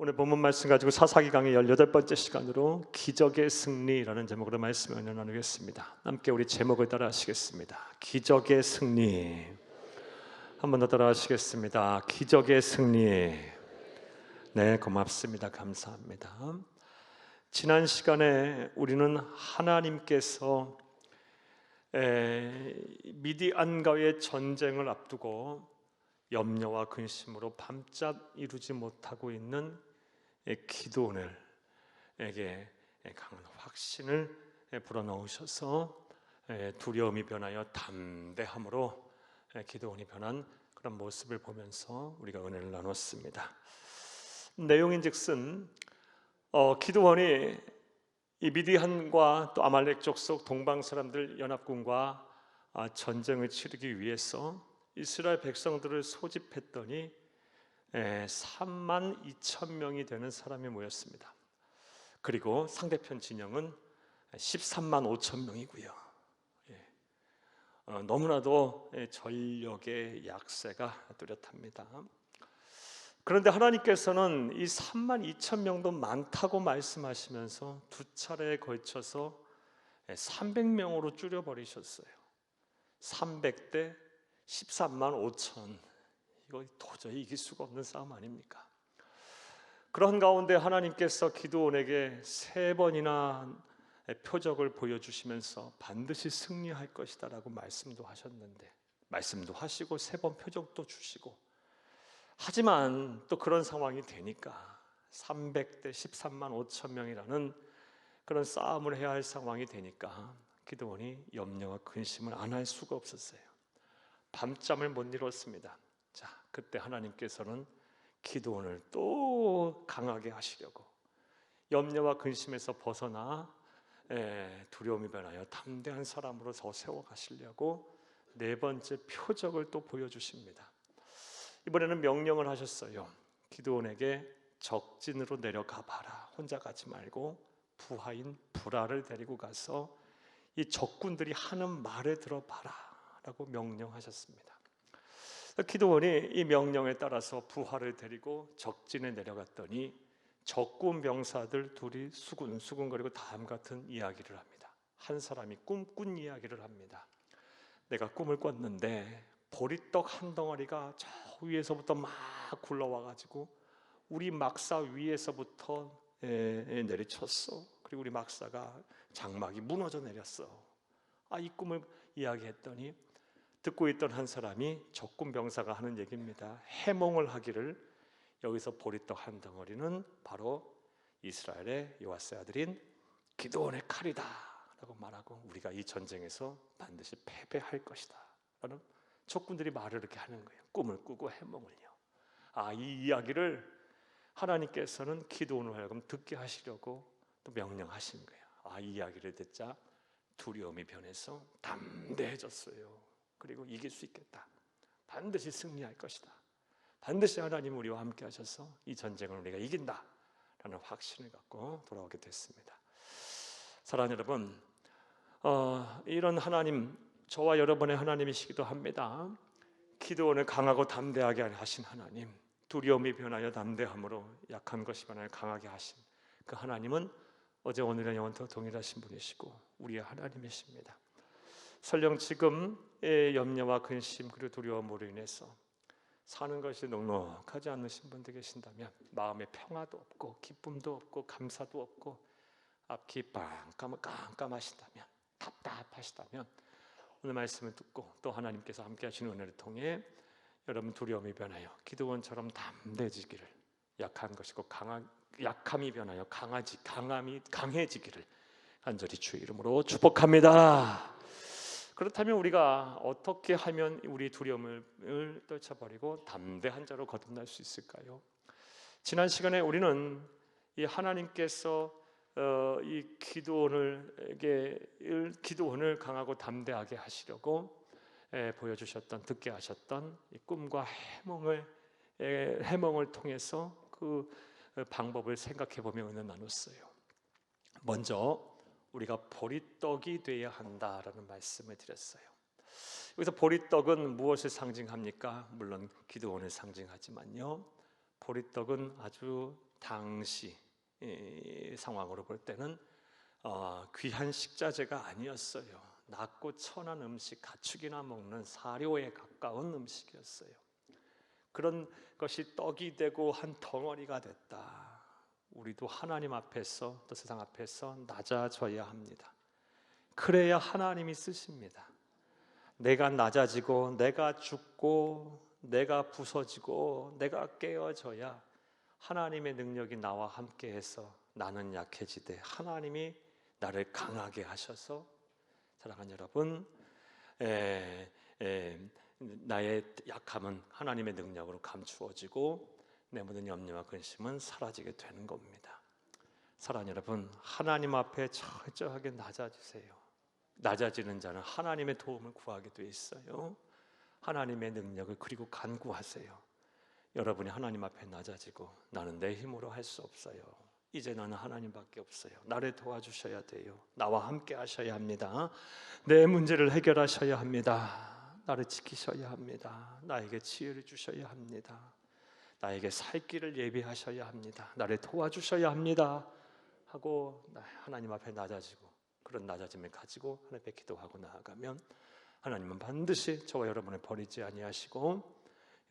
오늘 본문 말씀 가지고 사사기 강의 18번째 시간으로 기적의 승리라는 제목으로 말씀을 나누겠습니다. 함께 우리 제목을 따라 하시겠습니다. 기적의 승리. 한 번 더 따라 하시겠습니다. 기적의 승리. 네, 고맙습니다. 감사합니다. 지난 시간에 우리는 하나님께서 미디안과의 전쟁을 앞두고 염려와 근심으로 밤낮 이루지 못하고 있는 기드온에게 강한 확신을 불어넣으셔서 두려움이 변하여 담대함으로 기드온이 변한 그런 모습을 보면서 우리가 은혜를 나눴습니다. 내용인즉슨 기드온이 이 미디안과 또 아말렉 족속 동방 사람들 연합군과 전쟁을 치르기 위해서 이스라엘 백성들을 소집했더니 3만 2천 명이 되는 사람이 모였습니다. 그리고 상대편 진영은 13만 5천 명이고요. 너무나도 전력의 약세가 뚜렷합니다. 그런데 하나님께서는 이 3만 2천 명도 많다고 말씀하시면서 두 차례에 걸쳐서 300명으로 줄여버리셨어요. 300대 13만 5천. 이거 도저히 이길 수가 없는 싸움 아닙니까? 그런 가운데 하나님께서 기드온에게 3번이나 표적을 보여주시면서 반드시 승리할 것이다 라고 말씀도 하셨는데, 말씀도 하시고 3번 표적도 주시고, 하지만 또 그런 상황이 되니까 300대 13만 5천 명이라는 그런 싸움을 해야 할 상황이 되니까 기드온이 염려와 근심을 안 할 수가 없었어요. 밤잠을 못 이뤘습니다. 자, 그때 하나님께서는 기드온을 또 강하게 하시려고, 염려와 근심에서 벗어나 두려움이 변하여 담대한 사람으로 더 세워가시려고 4번째 표적을 또 보여주십니다. 이번에는 명령을 하셨어요. 기드온에게 적진으로 내려가 봐라. 혼자 가지 말고 부하인 부라를 데리고 가서 이 적군들이 하는 말을 들어봐라 라고 명령하셨습니다. 기드온이 이 명령에 따라서 부하를 데리고 적진에 내려갔더니 적군 병사들 둘이 수군수군거리고 다음 같은 이야기를 합니다. 한 사람이 꿈꾼 이야기를 합니다. 내가 꿈을 꿨는데 보리떡 한 덩어리가 저 위에서부터 막 굴러와가지고 우리 막사 위에서부터 내리쳤어. 그리고 우리 막사가 장막이 무너져 내렸어. 이 꿈을 이야기했더니 듣고 있던 한 사람이 적군 병사가 하는 얘기입니다. 해몽을 하기를, 여기서 보리떡 한 덩어리는 바로 이스라엘의 요아스의 아들인 기드온의 칼이다 라고 말하고, 우리가 이 전쟁에서 반드시 패배할 것이다 라는 적군들이 말을 이렇게 하는 거예요. 꿈을 꾸고 해몽을요. 이 이야기를 하나님께서는 기드온을 하여금 듣게 하시려고 또 명령하신 거예요. 이 이야기를 듣자 두려움이 변해서 담대해졌어요. 그리고 이길 수 있겠다. 반드시 승리할 것이다. 반드시 하나님 우리와 함께 하셔서 이 전쟁을 우리가 이긴다 라는 확신을 갖고 돌아오게 됐습니다. 사랑하는 여러분, 이런 하나님, 저와 여러분의 하나님이시기도 합니다. 기드온을 강하고 담대하게 하신 하나님, 두려움이 변하여 담대함으로 약한 것이 변하여 강하게 하신 그 하나님은 어제 오늘의 영원토록 동일하신 분이시고 우리의 하나님이십니다. 설령 지금의 염려와 근심 그리고 두려움으로 인해서 사는 것이 넉넉하지 않으신 분들 계신다면, 마음의 평화도 없고 기쁨도 없고 감사도 없고 앞이 깜깜하시다면, 답답하시다면, 오늘 말씀을 듣고 또 하나님께서 함께 하시는 은혜를 통해 여러분 두려움이 변하여 기드온처럼 담대해지기를, 약한 것이고 약함이 변하여 강해지기를 간절히 주의 이름으로 축복합니다. 그렇다면 우리가 어떻게 하면 우리 두려움을 떨쳐버리고 담대한 자로 거듭날 수 있을까요? 지난 시간에 우리는 이 하나님께서 이 기드온을 강하고 담대하게 하시려고 보여주셨던, 듣게 하셨던 이 꿈과 해몽을 통해서 그 방법을 생각해 보며 은혜 나눴어요. 먼저 우리가 보리떡이 되어야 한다라는 말씀을 드렸어요. 여기서 보리떡은 무엇을 상징합니까? 물론 기드온을 상징하지만요, 보리떡은 아주 당시 상황으로 볼 때는 귀한 식자재가 아니었어요. 낮고 천한 음식, 가축이나 먹는 사료에 가까운 음식이었어요. 그런 것이 떡이 되고 한 덩어리가 됐다. 우리도 하나님 앞에서, 또 세상 앞에서 낮아져야 합니다. 그래야 하나님이 쓰십니다. 내가 낮아지고 내가 죽고 내가 부서지고 내가 깨어져야 하나님의 능력이 나와 함께해서 나는 약해지되 하나님이 나를 강하게 하셔서, 사랑하는 여러분, 나의 약함은 하나님의 능력으로 감추어지고 내 모든 염려와 근심은 사라지게 되는 겁니다. 사랑하는 여러분, 하나님 앞에 철저하게 낮아지세요. 낮아지는 자는 하나님의 도움을 구하게 돼 있어요. 하나님의 능력을 그리고 간구하세요. 여러분이 하나님 앞에 낮아지고 나는 내 힘으로 할 수 없어요. 이제 나는 하나님밖에 없어요. 나를 도와주셔야 돼요. 나와 함께 하셔야 합니다. 내 문제를 해결하셔야 합니다. 나를 지키셔야 합니다. 나에게 지혜를 주셔야 합니다. 나에게 살 길을 예비하셔야 합니다. 나를 도와주셔야 합니다 하고 하나님 앞에 낮아지고, 그런 낮아짐을 가지고 하나님께 기도하고 나아가면 하나님은 반드시 저와 여러분을 버리지 아니하시고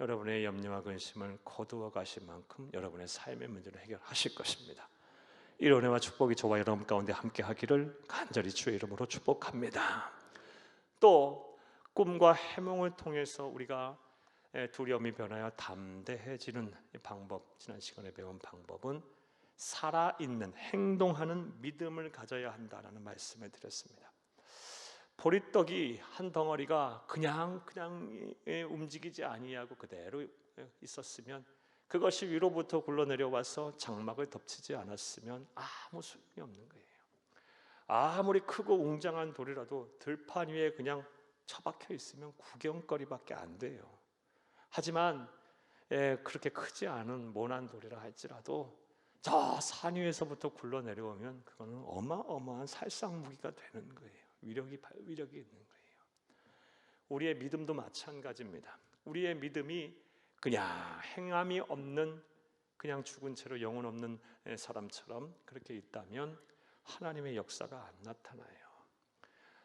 여러분의 염려와 근심을 거두어 가실 만큼 여러분의 삶의 문제를 해결하실 것입니다. 이 은혜와 축복이 저와 여러분 가운데 함께 하기를 간절히 주의 이름으로 축복합니다. 또 꿈과 해몽을 통해서 우리가 두려움이 변하여 담대해지는 방법, 지난 시간에 배운 방법은 살아있는, 행동하는 믿음을 가져야 한다는 말씀을 드렸습니다. 보리떡이 한 덩어리가 그냥 움직이지 아니하고 그대로 있었으면, 그것이 위로부터 굴러내려와서 장막을 덮치지 않았으면 아무 소용이 없는 거예요. 아무리 크고 웅장한 돌이라도 들판 위에 그냥 처박혀 있으면 구경거리밖에 안 돼요. 하지만 그렇게 크지 않은 모난 돌이라 할지라도 저 산 위에서부터 굴러내려오면 그거는 어마어마한 살상무기가 되는 거예요. 위력이 있는 거예요. 우리의 믿음도 마찬가지입니다. 우리의 믿음이 그냥 행함이 없는, 그냥 죽은 채로 영혼 없는 사람처럼 그렇게 있다면 하나님의 역사가 안 나타나요.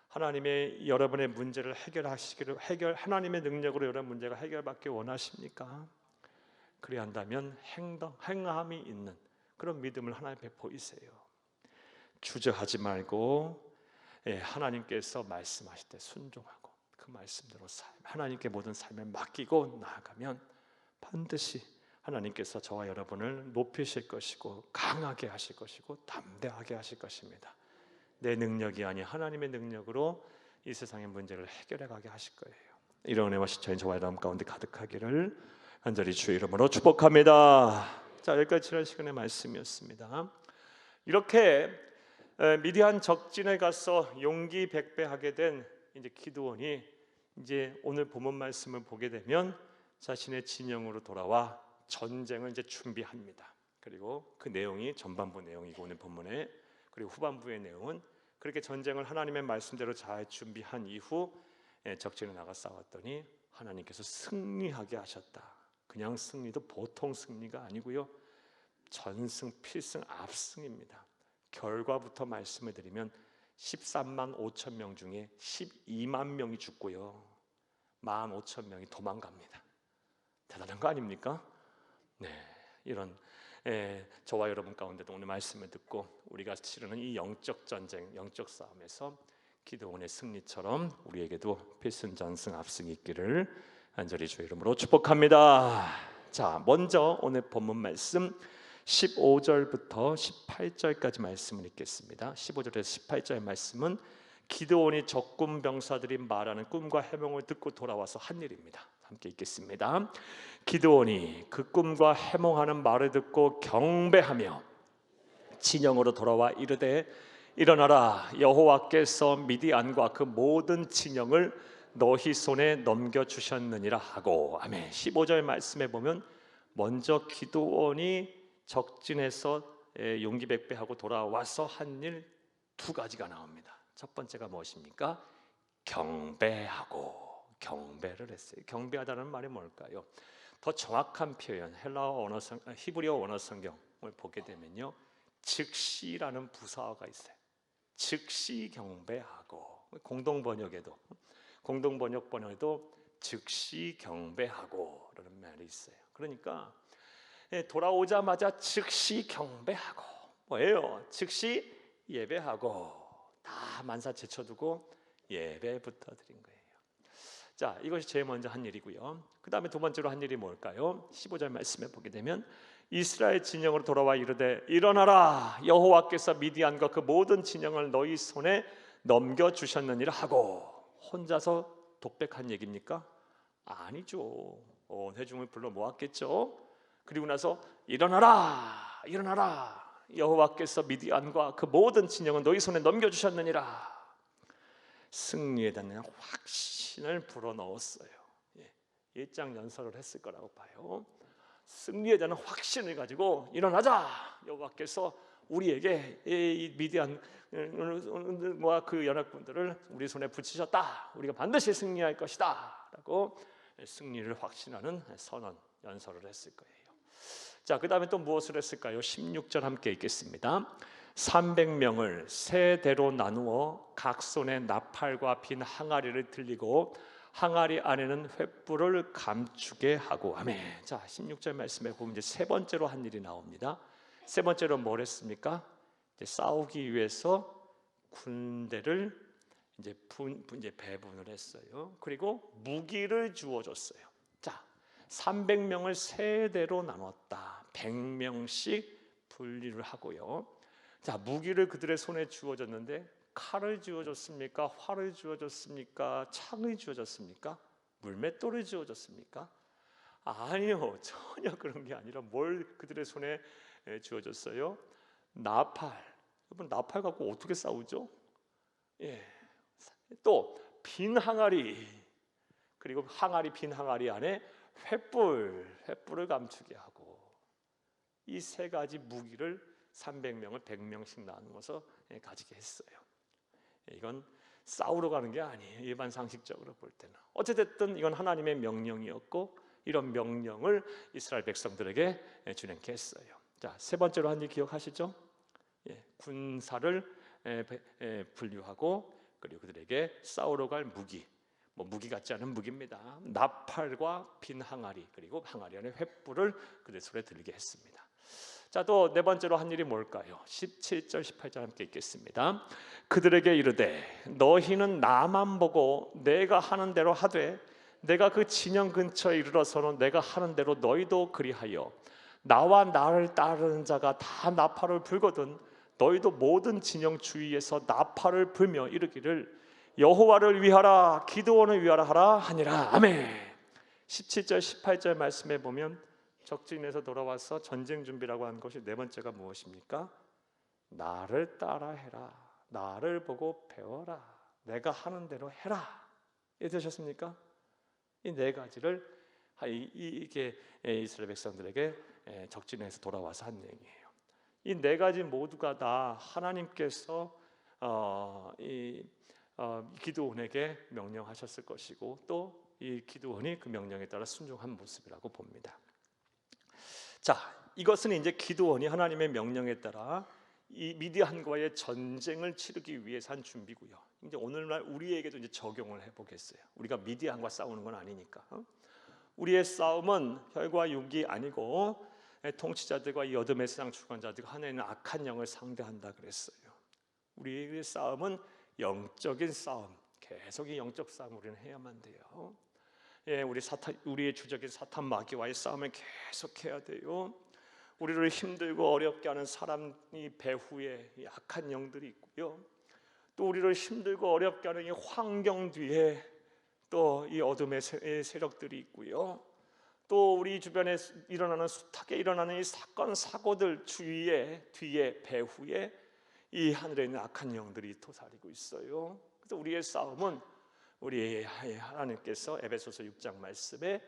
하나님의 여러분의 문제를 하나님의 능력으로 여러분 문제가 해결받기 원하십니까? 그래야 한다면 행함이 있는 그런 믿음을 하나님 앞에 보이세요. 주저하지 말고 하나님께서 말씀하실 때 순종하고 그 말씀대로 하나님께 모든 삶을 맡기고 나아가면 반드시 하나님께서 저와 여러분을 높이실 것이고 강하게 하실 것이고 담대하게 하실 것입니다. 내 능력이 아닌 하나님의 능력으로 이 세상의 문제를 해결해 가게 하실 거예요. 이런 은혜와 시차인 저와 여러분 가운데 가득하기를 간절히 주의 이름으로 축복합니다. 자, 여기까지 지난 시간의 말씀이었습니다. 이렇게 미디안 적진에 가서 용기 백배하게 된 이제 기드온이 이제 오늘 본문 말씀을 보게 되면 자신의 진영으로 돌아와 전쟁을 이제 준비합니다. 그리고 그 내용이 전반부 내용이고 오늘 본문에, 그리고 후반부의 내용은 그렇게 전쟁을 하나님의 말씀대로 잘 준비한 이후 적진에 나가 싸웠더니 하나님께서 승리하게 하셨다. 그냥 승리도 보통 승리가 아니고요, 전승, 필승, 압승입니다. 결과부터 말씀을 드리면 13만 5천 명 중에 12만 명이 죽고요, 15,000명이 도망갑니다. 대단한 거 아닙니까? 네, 이런 저와 여러분 가운데도 오늘 말씀을 듣고 우리가 치르는 이 영적 전쟁, 영적 싸움에서 기드온의 승리처럼 우리에게도 필승전승 압승이 있기를 간절히 주의 이름으로 축복합니다. 자, 먼저 오늘 본문 말씀 15절부터 18절까지 말씀을 읽겠습니다. 15절에서 18절 말씀은 기드온이 적군 병사들이 말하는 꿈과 해몽을 듣고 돌아와서 한 일입니다. 함께 읽겠습니다. 기드온이 그 꿈과 해몽하는 말을 듣고 경배하며 진영으로 돌아와 이르되 일어나라, 여호와께서 미디안과 그 모든 진영을 너희 손에 넘겨주셨느니라 하고. 아멘. 15절 말씀에 보면 먼저 기드온이 적진에서 용기 백배하고 돌아와서 한 일 두 가지가 나옵니다. 첫 번째가 무엇입니까? 경배하고, 경배를 했어요. 경배하다는 말이 뭘까요? 더 정확한 표현, 히브리어 원어 성경을 보게 되면요, 즉시라는 부사어가 있어요. 즉시 경배하고, 공동 번역본에도 즉시 경배하고라는 말이 있어요. 그러니까 돌아오자마자 즉시 경배하고, 뭐예요? 즉시 예배하고, 다 만사 제쳐두고 예배부터 드린 거예요. 자, 이것이 제일 먼저 한 일이고요. 그 다음에 두 번째로 한 일이 뭘까요? 15절 말씀에 보게 되면 이스라엘 진영으로 돌아와 이르되 일어나라, 여호와께서 미디안과 그 모든 진영을 너희 손에 넘겨주셨느니라 하고. 혼자서 독백한 얘기입니까? 아니죠. 온 회중을 불러 모았겠죠. 그리고 나서 일어나라, 일어나라, 여호와께서 미디안과 그 모든 진영은 너희 손에 넘겨주셨느니라. 승리에 대한 확신을 불어넣었어요. 일장 연설을 했을 거라고 봐요. 승리에 대한 확신을 가지고 일어나자, 여호와께서 우리에게 이 미디안과 그 연합군들을 우리 손에 붙이셨다, 우리가 반드시 승리할 것이다 라고 승리를 확신하는 선언 연설을 했을 거예요. 자, 그 다음에 또 무엇을 했을까요? 16절 함께 읽겠습니다. 300명을 세 대로 나누어 각 손에 나팔과 빈 항아리를 들리고 항아리 안에는 횃불을 감추게 하고. 아멘. 자, 16절 말씀에 보면 이제 세 번째로 한 일이 나옵니다. 세 번째로 뭘 했습니까? 이제 싸우기 위해서 군대를 이제 배분을 했어요. 그리고 무기를 주어줬어요. 자, 300명을 세 대로 나눴다. 100명씩 분리를 하고요. 자, 무기를 그들의 손에 주어졌는데 칼을 주어졌습니까? 활을 주어졌습니까? 창을 주어졌습니까? 물맷돌을 주어졌습니까? 아니요, 전혀 그런 게 아니라 뭘 그들의 손에 주어졌어요? 나팔. 여러분, 나팔 갖고 어떻게 싸우죠? 또 빈 항아리, 그리고 빈 항아리 안에 횃불을 감추게 하고, 이 세 가지 무기를 300명을 100명씩 나누어서 가지게 했어요. 이건 싸우러 가는 게 아니에요. 일반 상식적으로 볼 때는. 어찌됐든 이건 하나님의 명령이었고, 이런 명령을 이스라엘 백성들에게 준행케 했어요. 자, 세 번째로 한 일 기억하시죠? 군사를 분류하고, 그리고 그들에게 싸우러 갈 무기, 무기 같지 않은 무기입니다. 나팔과 빈 항아리, 그리고 항아리 안에 횃불을 그들 손에 들게 했습니다. 자, 또 네 번째로 한 일이 뭘까요? 17절 18절 함께 읽겠습니다. 그들에게 이르되 너희는 나만 보고 내가 하는 대로 하되, 내가 그 진영 근처에 이르러서는 내가 하는 대로 너희도 그리하여, 나와 나를 따르는 자가 다 나팔을 불거든 너희도 모든 진영 주위에서 나팔을 불며 이르기를 여호와를 위하라, 기드온을 위하라 하라 하니라. 아멘. 17절 18절 말씀에 보면 적진에서 돌아와서 전쟁 준비라고 하는 것이 네 번째가 무엇입니까? 나를 따라해라, 나를 보고 배워라, 내가 하는 대로 해라. 이해되셨습니까? 이 네 가지를 이게 이스라엘 백성들에게 적진에서 돌아와서 한 얘기예요. 이 네 가지 모두가 다 하나님께서 기드온에게 명령하셨을 것이고, 또 이 기드온이 그 명령에 따라 순종한 모습이라고 봅니다. 자, 이것은 이제 기드온이 하나님의 명령에 따라 이 미디안과의 전쟁을 치르기 위해서 한 준비고요. 이제 오늘날 우리에게도 이제 적용을 해보겠어요. 우리가 미디안과 싸우는 건 아니니까. 우리의 싸움은 혈과 육이 아니고 통치자들과 이 어둠의 세상 주관자들과 하늘에 있는 악한 영을 상대한다 그랬어요. 우리의 싸움은 영적인 싸움, 계속 이 영적 싸움 우리는 해야만 돼요. 우리의 주적인 사탄 마귀와의 싸움을 계속해야 돼요. 우리를 힘들고 어렵게 하는 사람이 배후에 이 악한 영들이 있고요. 또 우리를 힘들고 어렵게 하는 이 환경 뒤에 또 이 어둠의 세력들이 있고요. 또 우리 주변에 일어나는 숱하게 일어나는 이 사건 사고들 뒤에 배후에 이 하늘에 있는 악한 영들이 도사리고 있어요. 그래서 우리의 싸움은 우리 하나님께서 에베소서 6장 말씀에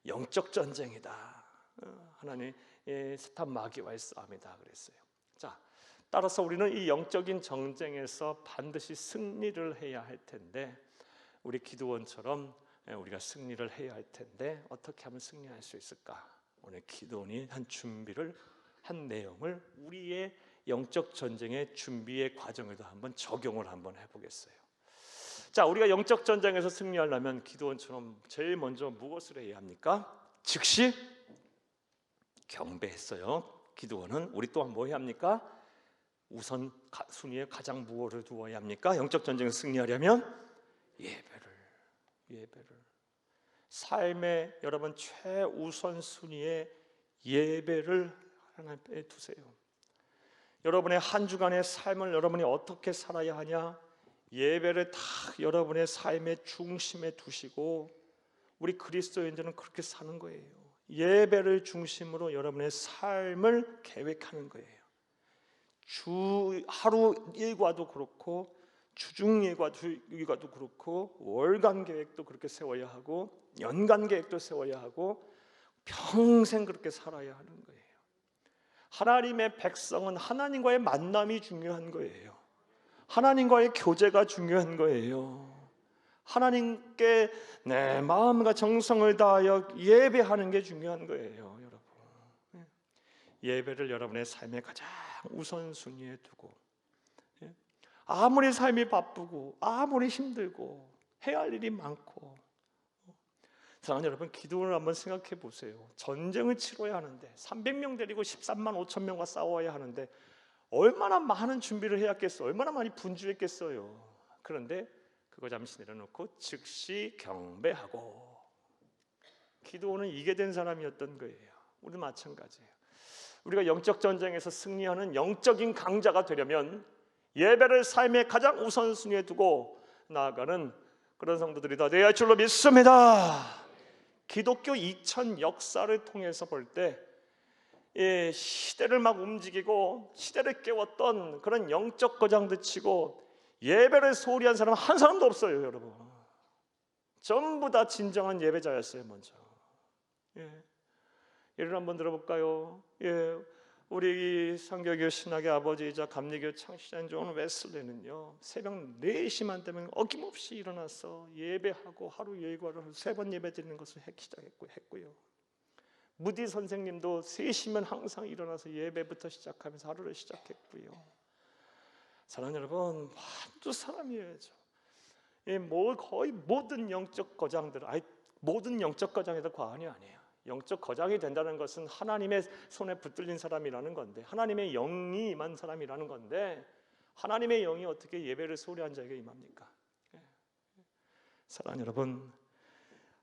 영적 전쟁이다, 하나님 사탄 마귀와의 싸움이다 그랬어요. 자, 따라서 우리는 이 영적인 전쟁에서 반드시 승리를 해야 할 텐데, 우리 기드온처럼 우리가 승리를 해야 할 텐데 어떻게 하면 승리할 수 있을까? 오늘 기도원이 한 준비를 한 내용을 우리의 영적 전쟁의 준비의 과정에도 한번 적용을 한번 해보겠어요. 자, 우리가 영적 전쟁에서 승리하려면 기도원처럼 제일 먼저 무엇을 해야 합니까? 즉시 경배했어요. 기도원은 우리 또한 뭐 해야 합니까? 우선 순위에 가장 무엇을 두어야 합니까? 영적 전쟁에서 승리하려면 예배를 삶의 여러분 최우선 순위에 예배를 하나님께 두세요. 여러분의 한 주간의 삶을 여러분이 어떻게 살아야 하냐? 예배를 다 여러분의 삶의 중심에 두시고, 우리 그리스도인들은 그렇게 사는 거예요. 예배를 중심으로 여러분의 삶을 계획하는 거예요. 주 하루 일과도 그렇고 주중 일과도 그렇고 월간 계획도 그렇게 세워야 하고 연간 계획도 세워야 하고 평생 그렇게 살아야 하는 거예요. 하나님의 백성은 하나님과의 만남이 중요한 거예요. 하나님과의 교제가 중요한 거예요. 하나님께 내 마음과 정성을 다하여 예배하는 게 중요한 거예요, 여러분. 예배를 여러분의 삶의 가장 우선순위에 두고, 아무리 삶이 바쁘고 아무리 힘들고 해야 할 일이 많고, 사랑하는 여러분, 기도를 한번 생각해 보세요. 전쟁을 치러야 하는데 300명 데리고 13만 5천 명과 싸워야 하는데 얼마나 많은 준비를 해야겠어요. 얼마나 많이 분주했겠어요. 그런데 그거 잠시 내려놓고 즉시 경배하고, 기도는 이게 된 사람이었던 거예요. 우리도 마찬가지예요. 우리가 영적 전쟁에서 승리하는 영적인 강자가 되려면 예배를 삶의 가장 우선순위에 두고 나아가는 그런 성도들이 다 되어야 할 줄로 믿습니다. 기독교 2000 역사를 통해서 볼 때 시대를 막 움직이고 시대를 깨웠던 그런 영적 거장들 치고 예배를 소홀히 한 사람 한 사람도 없어요, 여러분. 전부 다 진정한 예배자였어요. 먼저 예를 한번 들어볼까요? 우리 상교교 신학의 아버지이자 감리교 창시자인 존 웨슬리는요, 새벽 4시만 되면 어김없이 일어나서 예배하고 하루 일과를 3번 예배 드리는 것을 했고요. 무디 선생님도 3시면 항상 일어나서 예배부터 시작하면서 하루를 시작했고요. 사랑하는 여러분, 한두 사람이에요. 거의 모든 영적 거장들, 모든 영적 거장에도 과언이 아니에요. 영적 거장이 된다는 것은 하나님의 손에 붙들린 사람이라는 건데, 하나님의 영이 임한 사람이라는 건데, 하나님의 영이 어떻게 예배를 소홀히 한 자에게 임합니까? 사랑하는 여러분,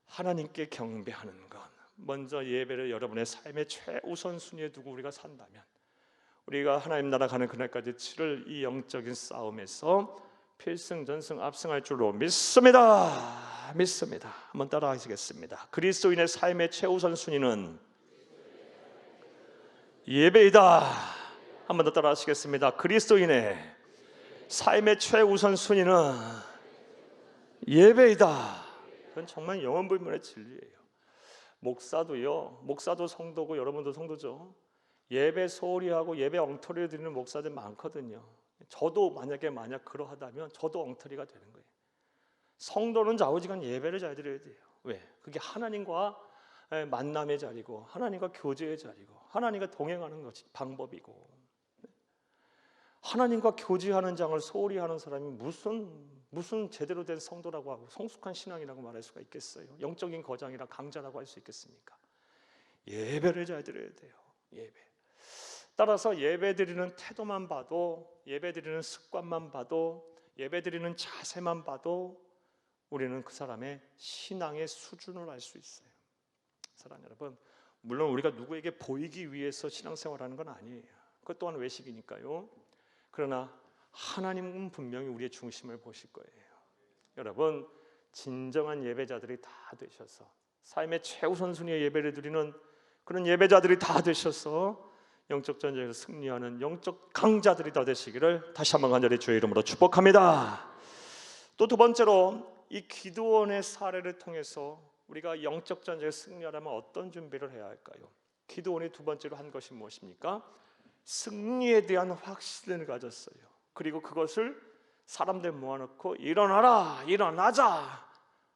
하나님께 경배하는 것, 먼저 예배를 여러분의 삶의 최우선 순위에 두고 우리가 산다면, 우리가 하나님 나라 가는 그날까지 치를 이 영적인 싸움에서 필승전승 압승할 줄로 믿습니다. 한번 따라 하시겠습니다. 그리스도인의 삶의 최우선 순위는 예배이다. 한번 더 따라 하시겠습니다. 그리스도인의 삶의 최우선 순위는 예배이다. 그건 정말 영원불멸의 진리예요. 목사도 성도고 여러분도 성도죠. 예배 소홀히 하고 예배 엉터리를 드리는 목사들 많거든요. 저도 만약 그러하다면 저도 엉터리가 되는 거예요. 성도는 좌우지간 예배를 잘 드려야 돼요. 왜? 그게 하나님과 만남의 자리고 하나님과 교제의 자리고 하나님과 동행하는 것이 방법이고, 하나님과 교제하는 장을 소홀히 하는 사람이 무슨 제대로 된 성도라고 하고 성숙한 신앙이라고 말할 수가 있겠어요? 영적인 거장이라 강자라고 할 수 있겠습니까? 예배를 잘 드려야 돼요. 예배. 따라서 예배드리는 태도만 봐도, 예배드리는 습관만 봐도, 예배드리는 자세만 봐도 우리는 그 사람의 신앙의 수준을 알 수 있어요. 사랑하는 여러분, 물론 우리가 누구에게 보이기 위해서 신앙생활하는 건 아니에요. 그것 또한 외식이니까요. 그러나 하나님은 분명히 우리의 중심을 보실 거예요. 여러분, 진정한 예배자들이 다 되셔서, 삶의 최우선 순위의 예배를 드리는 그런 예배자들이 다 되셔서 영적 전쟁에서 승리하는 영적 강자들이 다 되시기를 다시 한번 간절히 주의 이름으로 축복합니다. 또 두 번째로, 이 기드온의 사례를 통해서 우리가 영적 전쟁에 승리하려면 어떤 준비를 해야 할까요? 기드온이 두 번째로 한 것이 무엇입니까? 승리에 대한 확신을 가졌어요. 그리고 그것을 사람들 모아놓고 일어나자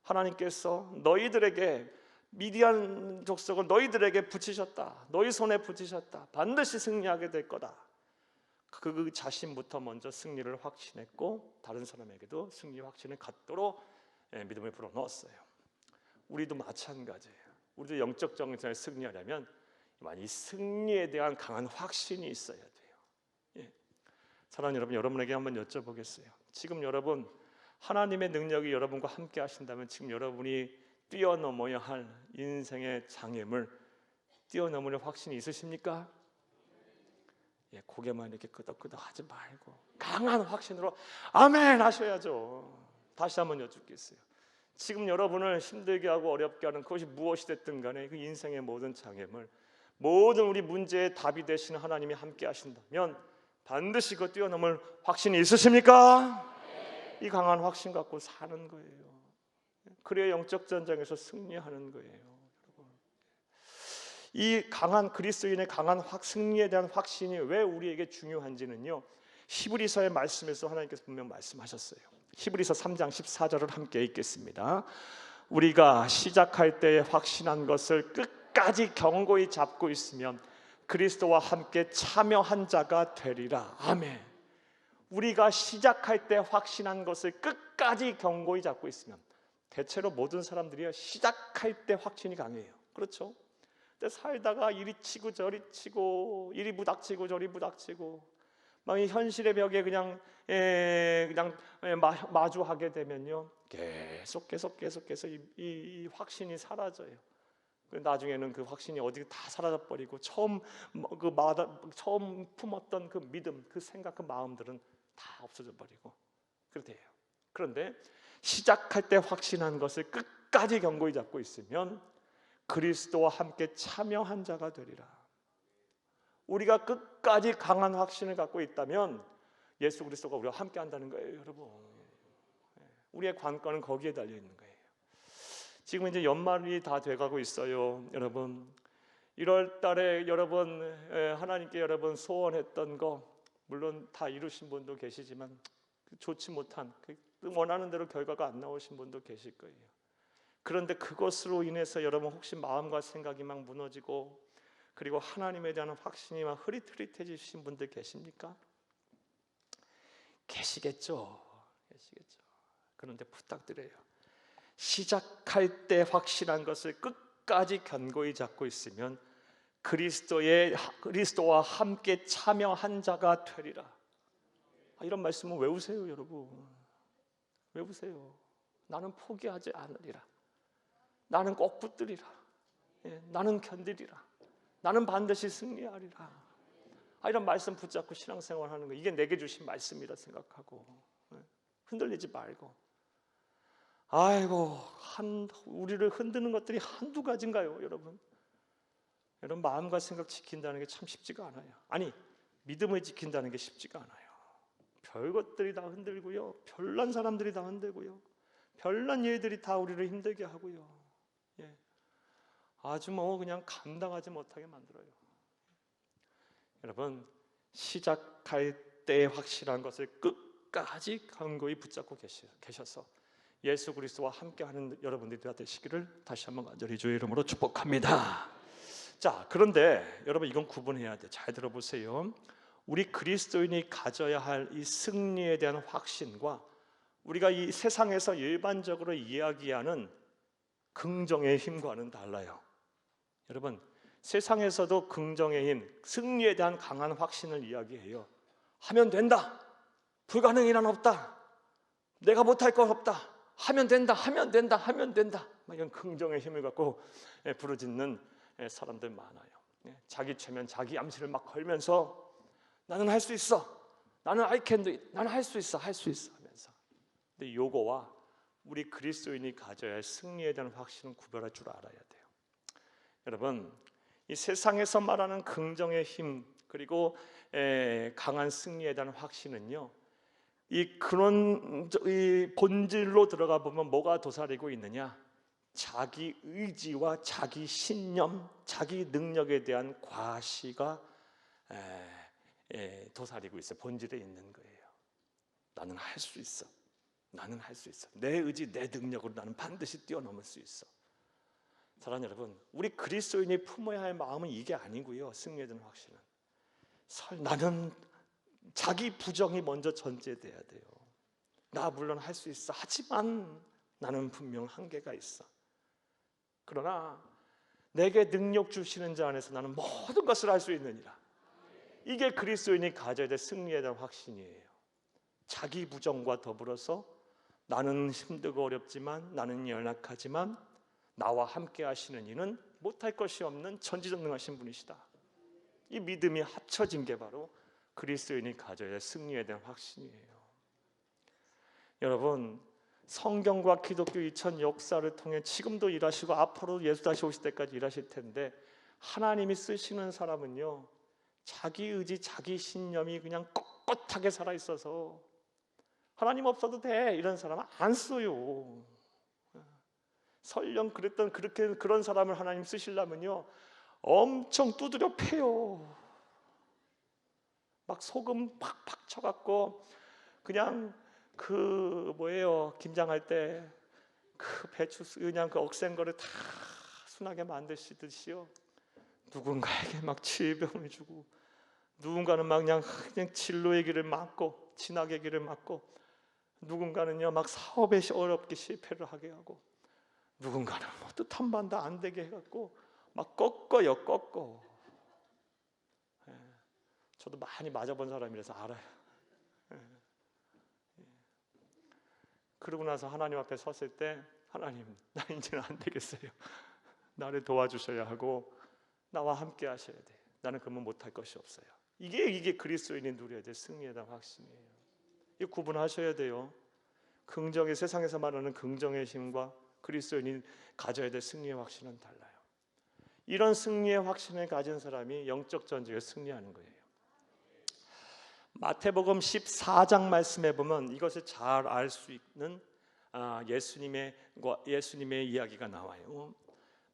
하나님께서 너희들에게 미디안 족속을 너희들에게 붙이셨다. 너희 손에 붙이셨다. 반드시 승리하게 될 거다. 그 자신부터 먼저 승리를 확신했고 다른 사람에게도 승리 확신을 갖도록 믿음을 불어넣었어요. 우리도 마찬가지예요. 우리도 영적 정신에 승리하려면 이 승리에 대한 강한 확신이 있어야 돼요. 예. 사랑하는 여러분, 여러분에게 한번 여쭤보겠어요. 지금 여러분 하나님의 능력이 여러분과 함께 하신다면 지금 여러분이 뛰어넘어야 할 인생의 장애물 뛰어넘을 확신이 있으십니까? 예, 고개만 이렇게 끄덕끄덕 하지 말고 강한 확신으로 아멘 하셔야죠. 다시 한번 여쭙겠어요. 지금 여러분을 힘들게 하고 어렵게 하는 그것이 무엇이 됐든 간에 그 인생의 모든 장애물, 모든 우리 문제의 답이 되시는 하나님이 함께 하신다면 반드시 그 뛰어넘을 확신이 있으십니까? 이 강한 확신 갖고 사는 거예요. 그래야 영적 전쟁에서 승리하는 거예요. 이 강한 그리스도인의 강한 승리에 대한 확신이 왜 우리에게 중요한지는요, 히브리서의 말씀에서 하나님께서 분명 말씀하셨어요. 히브리서 3장 14절을 함께 읽겠습니다. 우리가 시작할 때 확신한 것을 끝까지 견고히 잡고 있으면 그리스도와 함께 참여한 자가 되리라. 아멘. 우리가 시작할 때 확신한 것을 끝까지 견고히 잡고 있으면, 대체로 모든 사람들이 시작할 때 확신이 강해요. 그렇죠? 근데 살다가 이리 치고 저리 치고 이리 부닥치고 저리 부닥치고 막 이 현실의 벽에 그냥 마주하게 되면요, 계속해서 이 확신이 사라져요. 나중에는 그 확신이 어디 다 사라져 버리고 처음 품었던 그 믿음, 그 생각, 그 마음들은 다 없어져 버리고 그렇대요. 그런데 시작할 때 확신한 것을 끝까지 견고히 잡고 있으면 그리스도와 함께 참여한 자가 되리라. 우리가 끝까지 강한 확신을 갖고 있다면 예수 그리스도가 우리와 함께 한다는 거예요, 여러분. 우리의 관건은 거기에 달려 있는 거예요. 지금 이제 연말이 다 돼가고 있어요, 여러분. 1월 달에 여러분 하나님께 여러분 소원했던 거 물론 다 이루신 분도 계시지만 좋지 못한 원하는 대로 결과가 안 나오신 분도 계실 거예요. 그런데 그것으로 인해서 여러분 혹시 마음과 생각이 막 무너지고 그리고 하나님에 대한 확신이 막 흐릿흐릿해지신 분들 계십니까? 계시겠죠. 그런데 부탁드려요. 시작할 때 확신한 것을 끝까지 견고히 잡고 있으면 그리스도와 함께 참여한 자가 되리라. 이런 말씀은 외우세요, 여러분. 외우세요. 나는 포기하지 않으리라. 나는 꼭 붙들리라. 나는 견디리라. 나는 반드시 승리하리라. 이런 말씀 붙잡고 신앙생활하는 거, 이게 내게 주신 말씀이라 생각하고 흔들리지 말고. 아이고, 우리를 흔드는 것들이 한두 가지인가요, 여러분? 여러분, 마음과 생각 지킨다는 게 참 쉽지가 않아요. 아니, 믿음을 지킨다는 게 쉽지가 않아요. 별것들이 다 흔들고요, 별난 사람들이 다 흔들고요, 별난 일들이 다 우리를 힘들게 하고요. 아주 그냥 감당하지 못하게 만들어요. 여러분, 시작할 때 확실한 것을 끝까지 견고히 붙잡고 계셔서 예수 그리스도와 함께하는 여러분들이 다 되시기를 다시 한번 간절히 주의 이름으로 축복합니다. 자, 그런데 여러분, 이건 구분해야 돼. 잘 들어보세요. 우리 그리스도인이 가져야 할 이 승리에 대한 확신과 우리가 이 세상에서 일반적으로 이야기하는 긍정의 힘과는 달라요. 여러분, 세상에서도 긍정의 힘, 승리에 대한 강한 확신을 이야기해요. 하면 된다. 불가능이란 없다. 내가 못할 것 없다. 하면 된다. 이런 긍정의 힘을 갖고 부르짖는 사람들 많아요. 자기 최면, 자기 암시를 막 걸면서 나는 할 수 있어. 나는 I can do it. 나는 할 수 있어 하면서. 근데 요거와 우리 그리스도인이 가져야 할 승리에 대한 확신은 구별할 줄 알아야 돼요. 여러분, 이 세상에서 말하는 긍정의 힘 그리고 강한 승리에 대한 확신은요, 이 본질로 들어가 보면 뭐가 도사리고 있느냐? 자기 의지와 자기 신념, 자기 능력에 대한 과시가 도사리고 있어요. 본질에 있는 거예요. 나는 할 수 있어. 나는 할 수 있어. 내 의지, 내 능력으로 나는 반드시 뛰어넘을 수 있어. 사랑하는 여러분, 우리 그리스도인이 품어야 할 마음은 이게 아니고요. 승리에 대한 확신은 나는 자기 부정이 먼저 전제돼야 돼요. 나 물론 할 수 있어. 하지만 나는 분명 한계가 있어. 그러나 내게 능력 주시는 자 안에서 나는 모든 것을 할 수 있느니라. 이게 그리스도인이 가져야 될 승리에 대한 확신이에요. 자기 부정과 더불어서 나는 힘들고 어렵지만, 나는 연약하지만 나와 함께 하시는 이는 못할 것이 없는 전지전능하신 분이시다. 이 믿음이 합쳐진 게 바로 그리스도인이 가져야 할 승리에 대한 확신이에요. 여러분, 성경과 기독교 2000 역사를 통해 지금도 일하시고 앞으로 예수 다시 오실 때까지 일하실 텐데, 하나님이 쓰시는 사람은요, 자기 의지, 자기 신념이 그냥 꼿꼿하게 살아있어서 하나님 없어도 돼 이런 사람은 안 써요. 설령 그런 사람을 하나님 쓰시려면요, 엄청 두드려 패요. 막 소금 팍팍 쳐갖고 그냥 김장할 때 그 배추 그냥 그 억센 거를 다 순하게 만드시듯이요, 누군가에게 막 질병을 주고, 누군가는 막 그냥 진로의 길을 막고, 진학의 길을 막고, 누군가는요 막 사업에 어렵게 실패를 하게 하고, 누군가는 뭐 뜻한 바도 안 되게 해갖고 막 꺾어. 저도 많이 맞아본 사람이라서 알아요. 그러고 나서 하나님 앞에 섰을 때, 하나님, 나 이제는 안 되겠어요. 나를 도와주셔야 하고 나와 함께 하셔야 돼. 나는 그러면 못할 것이 없어요. 이게 그리스도인이 누려야 될 승리에 대한 확신이에요. 이 구분하셔야 돼요. 긍정의, 세상에서 말하는 긍정의 힘과 그리스도인이 가져야 될 승리의 확신은 달라요. 이런 승리의 확신을 가진 사람이 영적 전쟁에 승리하는 거예요. 마태복음 14장 말씀에 보면 이것을 잘 알 수 있는 예수님의 이야기가 나와요.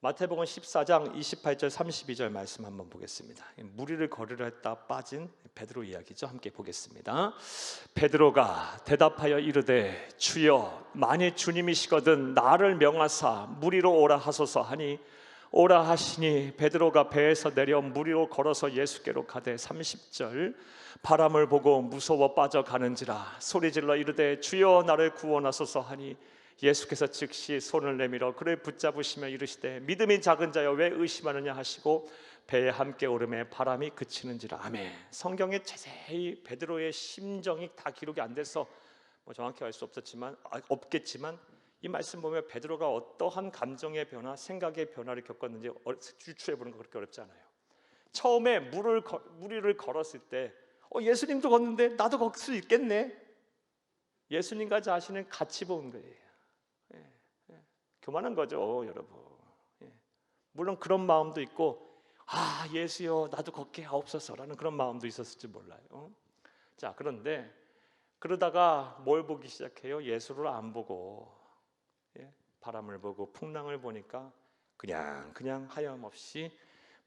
마태복음 14장 28절 32절 말씀 한번 보겠습니다. 무리를 거르려 했다 빠진 베드로 이야기죠. 함께 보겠습니다. 베드로가 대답하여 이르되 주여, 만일 주님이시거든 나를 명하사 무리로 오라 하소서 하니, 오라 하시니 베드로가 배에서 내려 무리로 걸어서 예수께로 가되 30절 바람을 보고 무서워 빠져가는지라 소리질러 이르되 주여 나를 구원하소서 하니, 예수께서 즉시 손을 내밀어 그를 붙잡으시며 이르시되 믿음이 작은 자여 왜 의심하느냐 하시고 배에 함께 오르매 바람이 그치는지라. 아멘. 성경에 자세히 베드로의 심정이 다 기록이 안 돼서 정확히 알 수 없겠지만 이 말씀 보면 베드로가 어떠한 감정의 변화, 생각의 변화를 겪었는지 추측해 보는 거 그렇게 어렵지 않아요. 처음에 무리를 걸었을 때 예수님도 걷는데 나도 걷을 수 있겠네. 예수님과 자신을 같이 본 거예요. 교만한 거죠, 여러분. 물론 그런 마음도 있고, 예수여 나도 걷게 하옵소서라는 그런 마음도 있었을지 몰라요. 자, 그런데 그러다가 뭘 보기 시작해요? 예수를 안 보고 바람을 보고 풍랑을 보니까 그냥 하염없이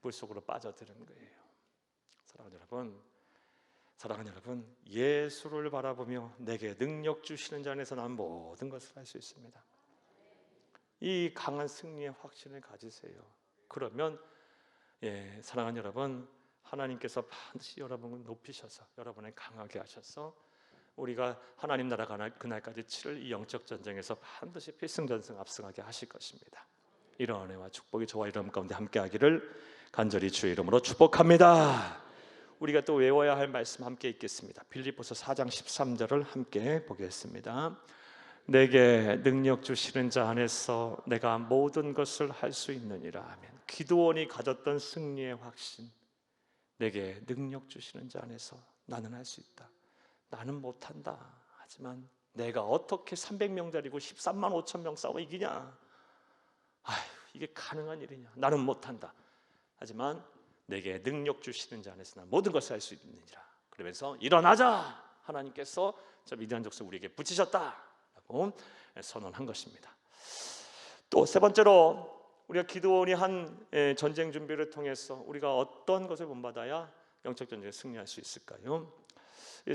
물속으로 빠져드는 거예요. 사랑하는 여러분, 예수를 바라보며 내게 능력 주시는 자 안에서 난 모든 것을 할 수 있습니다. 이 강한 승리의 확신을 가지세요. 그러면 사랑하는 여러분, 하나님께서 반드시 여러분을 높이셔서 여러분을 강하게 하셔서 우리가 하나님 나라 그날까지 치를 이 영적 전쟁에서 반드시 필승전승 압승하게 하실 것입니다. 이런 은혜와 축복이 저와 여러분 가운데 함께하기를 간절히 주의 이름으로 축복합니다. 우리가 또 외워야 할 말씀 함께 읽겠습니다. 빌립보서 4장 13절을 함께 보겠습니다. 내게 능력 주시는 자 안에서 내가 모든 것을 할 수 있느니라. 아멘. 기드온이 가졌던 승리의 확신, 내게 능력 주시는 자 안에서 나는 할 수 있다. 나는 못한다. 하지만 내가 어떻게 300명 데리고 13만 5천 명 싸워 이기냐? 이게 가능한 일이냐? 나는 못한다. 하지만 내게 능력 주시는 자 안에서 난 모든 것을 할 수 있느니라. 그러면서 일어나자! 하나님께서 저 위대한 족속 우리에게 붙이셨다라고 선언한 것입니다. 또 세 번째로 우리가 기드온이 한 전쟁 준비를 통해서 우리가 어떤 것을 본받아야 영적 전쟁에 승리할 수 있을까요?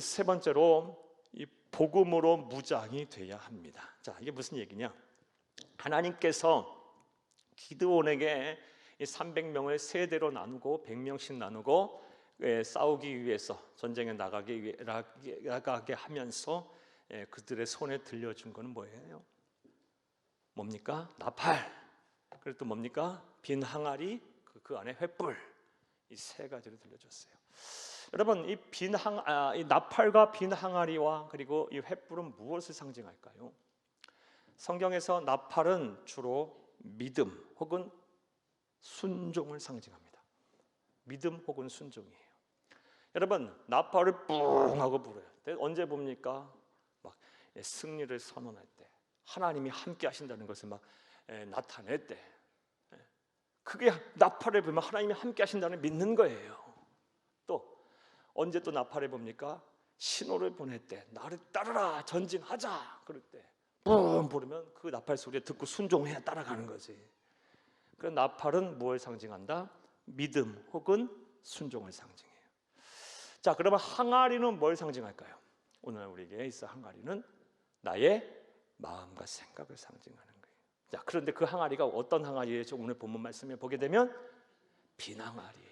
세 번째로 이 복음으로 무장이 돼야 합니다. 자, 이게 무슨 얘기냐? 하나님께서 기드온에게 300명을 세 대로 나누고 100명씩 나누고 싸우기 위해서 전쟁에 나가게 하면서 그들의 손에 들려준 것은 뭐예요? 뭡니까? 나팔. 그리고 또 뭡니까? 빈 항아리, 그 안에 횃불. 이 세 가지를 들려줬어요. 여러분, 이 나팔과 빈 항아리와 그리고 이 횃불은 무엇을 상징할까요? 성경에서 나팔은 주로 믿음 혹은 순종을 상징합니다. 믿음 혹은 순종이에요. 여러분, 나팔을 뿡 하고 불어요. 언제 봅니까? 막 승리를 선언할 때, 하나님이 함께 하신다는 것을 막 나타낼 때, 그게 나팔을 불면 하나님이 함께 하신다는 믿는 거예요. 또 언제 또 나팔을 봅니까? 신호를 보낼 때, 나를 따르라, 전진하자. 그럴 때 뿡 부르면 그 나팔 소리에 듣고 순종해야 따라가는 거지. 그 나팔은 뭘 상징한다? 믿음 혹은 순종을 상징해요. 자, 그러면 항아리는 뭘 상징할까요? 오늘 우리에게 있어 항아리는 나의 마음과 생각을 상징하는 거예요. 자, 그런데 그 항아리가 어떤 항아리예요? 오늘 본문 말씀에 보게 되면 빈 항아리.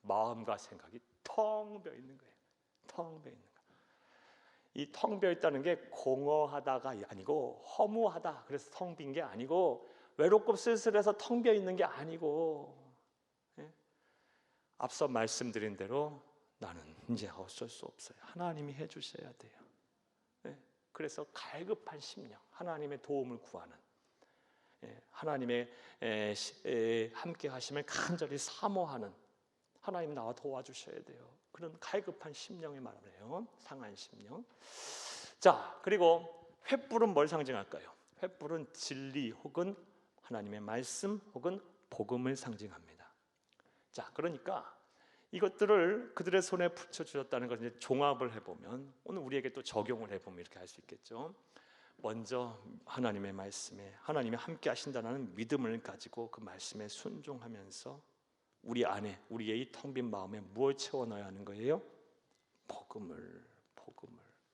마음과 생각이 텅 비어 있는 거예요. 텅 비어 있는 거. 이 텅 비어 있다는 게 공허하다가 아니고 허무하다. 그래서 텅 빈 게 아니고 외롭고 쓸쓸해서 텅 비어 있는 게 아니고, 앞서 말씀드린 대로 나는 이제 어쩔 수 없어요. 하나님이 해주셔야 돼요. 그래서 갈급한 심령, 하나님의 도움을 구하는, 하나님의 함께 하심을 간절히 사모하는, 하나님 나와 도와주셔야 돼요. 그런 갈급한 심령의 말이에요. 상한 심령. 자, 그리고 횃불은 뭘 상징할까요? 횃불은 진리 혹은 하나님의 말씀 혹은 복음을 상징합니다. 자, 그러니까 이것들을 그들의 손에 붙여주셨다는 것을 이제 종합을 해보면, 오늘 우리에게 또 적용을 해보면 이렇게 할 수 있겠죠. 먼저 하나님의 말씀에 하나님이 함께 하신다는 믿음을 가지고 그 말씀에 순종하면서 우리 안에, 우리의 이 텅 빈 마음에 무엇을 채워 넣어야 하는 거예요?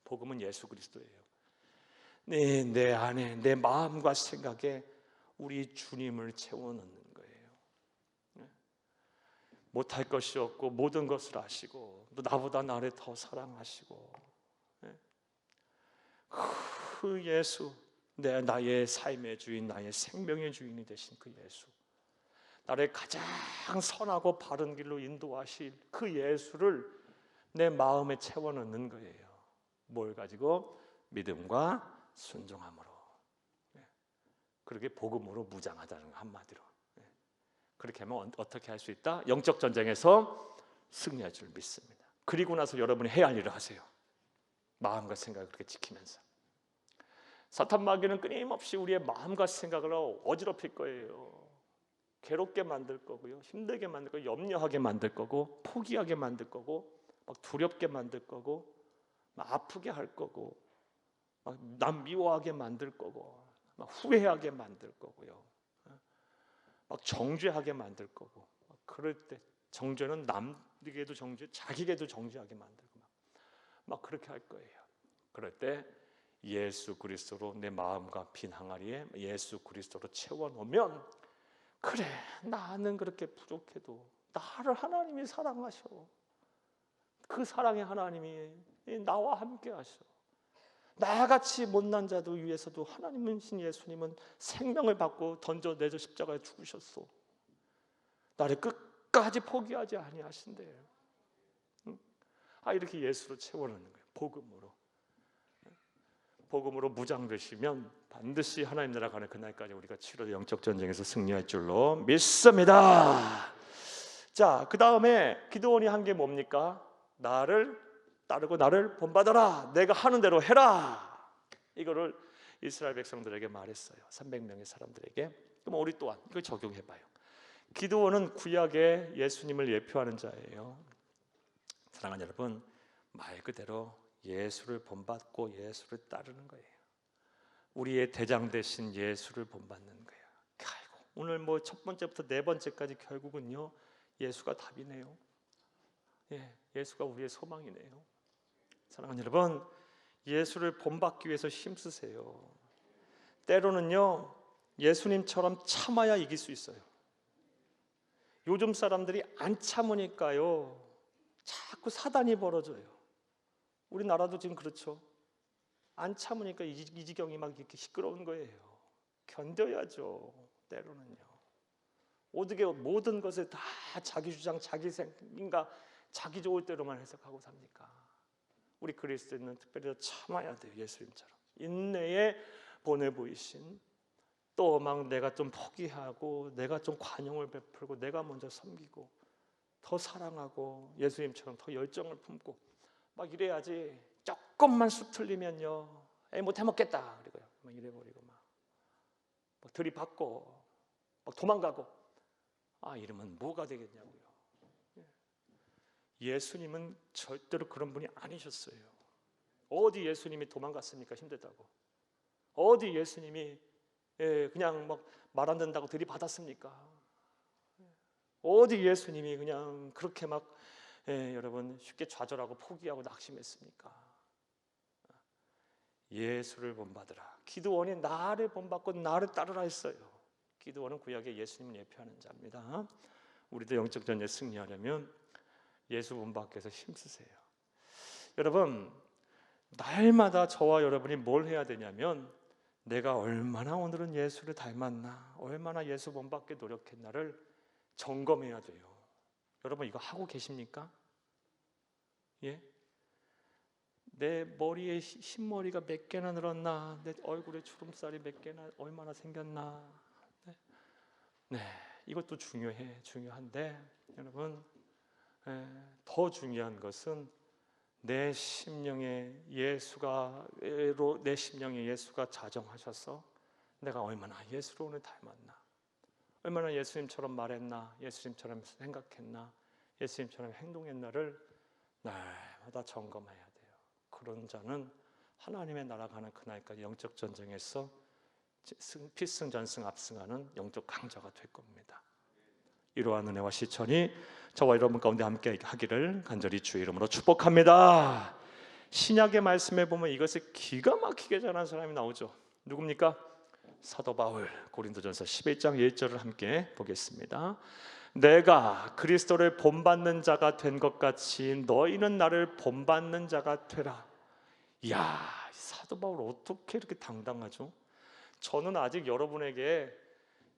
복음은 예수 그리스도예요. 내 안에, 내 마음과 생각에 우리 주님을 채워 넣는 거예요. 못할 것이 없고 모든 것을 아시고 또 나보다 나를 더 사랑하시고, 그 예수, 나의 삶의 주인, 나의 생명의 주인이 되신 그 예수, 나를 가장 선하고 바른 길로 인도하실 그 예수를 내 마음에 채워 넣는 거예요. 뭘 가지고? 믿음과 순종함으로. 그렇게 복음으로 무장하다는 거, 한마디로. 그렇게 하면 어떻게 할 수 있다? 영적 전쟁에서 승리할 줄 믿습니다. 그리고 나서 여러분이 해야 할 일을 하세요. 마음과 생각을 그렇게 지키면서. 사탄 마귀는 끊임없이 우리의 마음과 생각을 어지럽힐 거예요. 괴롭게 만들 거고요, 힘들게 만들 거고, 염려하게 만들 거고, 포기하게 만들 거고, 막 두렵게 만들 거고, 막 아프게 할 거고, 막 남 미워하게 만들 거고, 막 후회하게 만들 거고요, 막 정죄하게 만들 거고. 그럴 때 정죄는 남에게도 정죄, 자기에게도 정죄하게 만들고 막 그렇게 할 거예요. 그럴 때 예수 그리스도로 내 마음과 빈 항아리에 예수 그리스도로 채워 놓으면, 그래, 나는 그렇게 부족해도 나를 하나님이 사랑하셔. 그 사랑의 하나님이 나와 함께 하셔. 나같이 못난 자도 위해서도 하나님이신 예수님은 생명을 받고 던져내줘 십자가에 죽으셨어. 나를 끝까지 포기하지 아니하신대. 이렇게 예수로 채워놓는 거예요. 복음으로 무장되시면 반드시 하나님 나라 가는 그날까지 우리가 치료의 영적 전쟁에서 승리할 줄로 믿습니다. 자, 그 다음에 기드온이 한 게 뭡니까? 나를 따르고 나를 본받아라. 내가 하는 대로 해라. 이거를 이스라엘 백성들에게 말했어요. 300명의 사람들에게. 그럼 우리 또한 이걸 적용해봐요. 기드온은 구약의 예수님을 예표하는 자예요. 사랑하는 여러분, 말 그대로 예수를 본받고 예수를 따르는 거예요. 우리의 대장 되신 예수를 본받는 거예요. 결국 오늘 뭐 첫 번째부터 네 번째까지 결국은요, 예수가 답이네요. 예수가 우리의 소망이네요. 사랑하는 여러분, 예수를 본받기 위해서 힘쓰세요. 때로는요, 예수님처럼 참아야 이길 수 있어요. 요즘 사람들이 안 참으니까요, 자꾸 사단이 벌어져요. 우리나라도 지금 그렇죠. 안 참으니까 이 지경이 막 이렇게 시끄러운 거예요. 견뎌야죠. 때로는요. 어떻게 모든 것을 다 자기 주장, 자기 생각, 자기 좋을 대로만 해석하고 삽니까? 우리 그리스도인은 특별히 참아야 돼요. 예수님처럼 인내에 보내 보이신, 또 막 내가 좀 포기하고 내가 좀 관용을 베풀고 내가 먼저 섬기고 더 사랑하고 예수님처럼 더 열정을 품고 막 이래야지. 조금만 수 틀리면요, 에이 못 해먹겠다 그리고요 막 이래버리고 막 들이받고 막 도망가고, 이러면 뭐가 되겠냐고요. 예수님은 절대로 그런 분이 아니셨어요. 어디 예수님이 도망갔습니까? 힘들다고. 어디 예수님이 그냥 막 말 안 된다고 들이받았습니까? 어디 예수님이 그냥 그렇게 막 여러분 쉽게 좌절하고 포기하고 낙심했습니까? 예수를 본받으라. 기드온이 나를 본받고 나를 따르라 했어요. 기드온은 구약의 예수님을 예표하는 자입니다. 우리도 영적 전쟁에 승리하려면 예수 본받기 위해서 힘쓰세요. 여러분, 날마다 저와 여러분이 뭘 해야 되냐면, 내가 얼마나 오늘은 예수를 닮았나, 얼마나 예수 본받게 노력했나를 점검해야 돼요. 여러분 이거 하고 계십니까? 예? 내 머리에 흰머리가 몇 개나 늘었나, 내 얼굴에 주름살이 몇 개나 얼마나 생겼나. 네, 이것도 중요한데 여러분, 더 중요한 것은 내 심령에 예수가 자정하셔서 내가 얼마나 예수를 오늘 닮았나, 얼마나 예수님처럼 말했나, 예수님처럼 생각했나, 예수님처럼 행동했나를 날마다 점검해야 돼요. 그런 자는 하나님의 나라 가는 그날까지 영적 전쟁에서 필승전승 압승하는 영적 강자가 될 겁니다. 이러한 은혜와 시천이 저와 여러분 가운데 함께 하기를 간절히 주의 이름으로 축복합니다. 신약의 말씀에 보면 이것을 기가 막히게 전한 사람이 나오죠. 누굽니까? 사도 바울. 고린도전서 11장 1절을 함께 보겠습니다. 내가 그리스도를 본받는 자가 된 것 같이 너희는 나를 본받는 자가 되라. 이야, 사도 바울 어떻게 이렇게 당당하죠? 저는 아직 여러분에게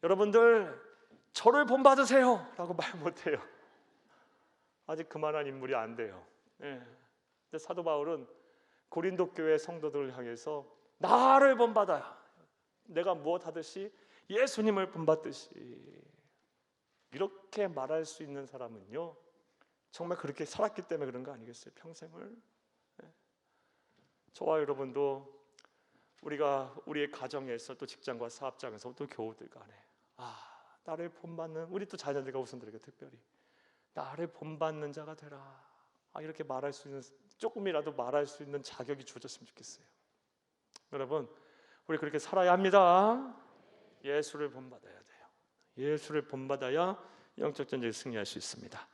여러분들 저를 본받으세요 라고 말 못해요. 아직 그만한 인물이 안 돼요. 근데 사도 바울은 고린도 교회 성도들을 향해서 나를 본받아야, 내가 무엇하듯이 예수님을 본받듯이, 이렇게 말할 수 있는 사람은요, 정말 그렇게 살았기 때문에 그런 거 아니겠어요? 평생을. 저와 여러분도 우리의 가정에서, 또 직장과 사업장에서, 또 교우들 간에 나를 본받는, 우리 또 자녀들과 우선들에게 특별히 나를 본받는 자가 되라, 이렇게 말할 수 있는, 조금이라도 말할 수 있는 자격이 주어졌으면 좋겠어요. 여러분, 우리 그렇게 살아야 합니다. 예수를 본받아야 돼요. 예수를 본받아야 영적 전쟁에 승리할 수 있습니다.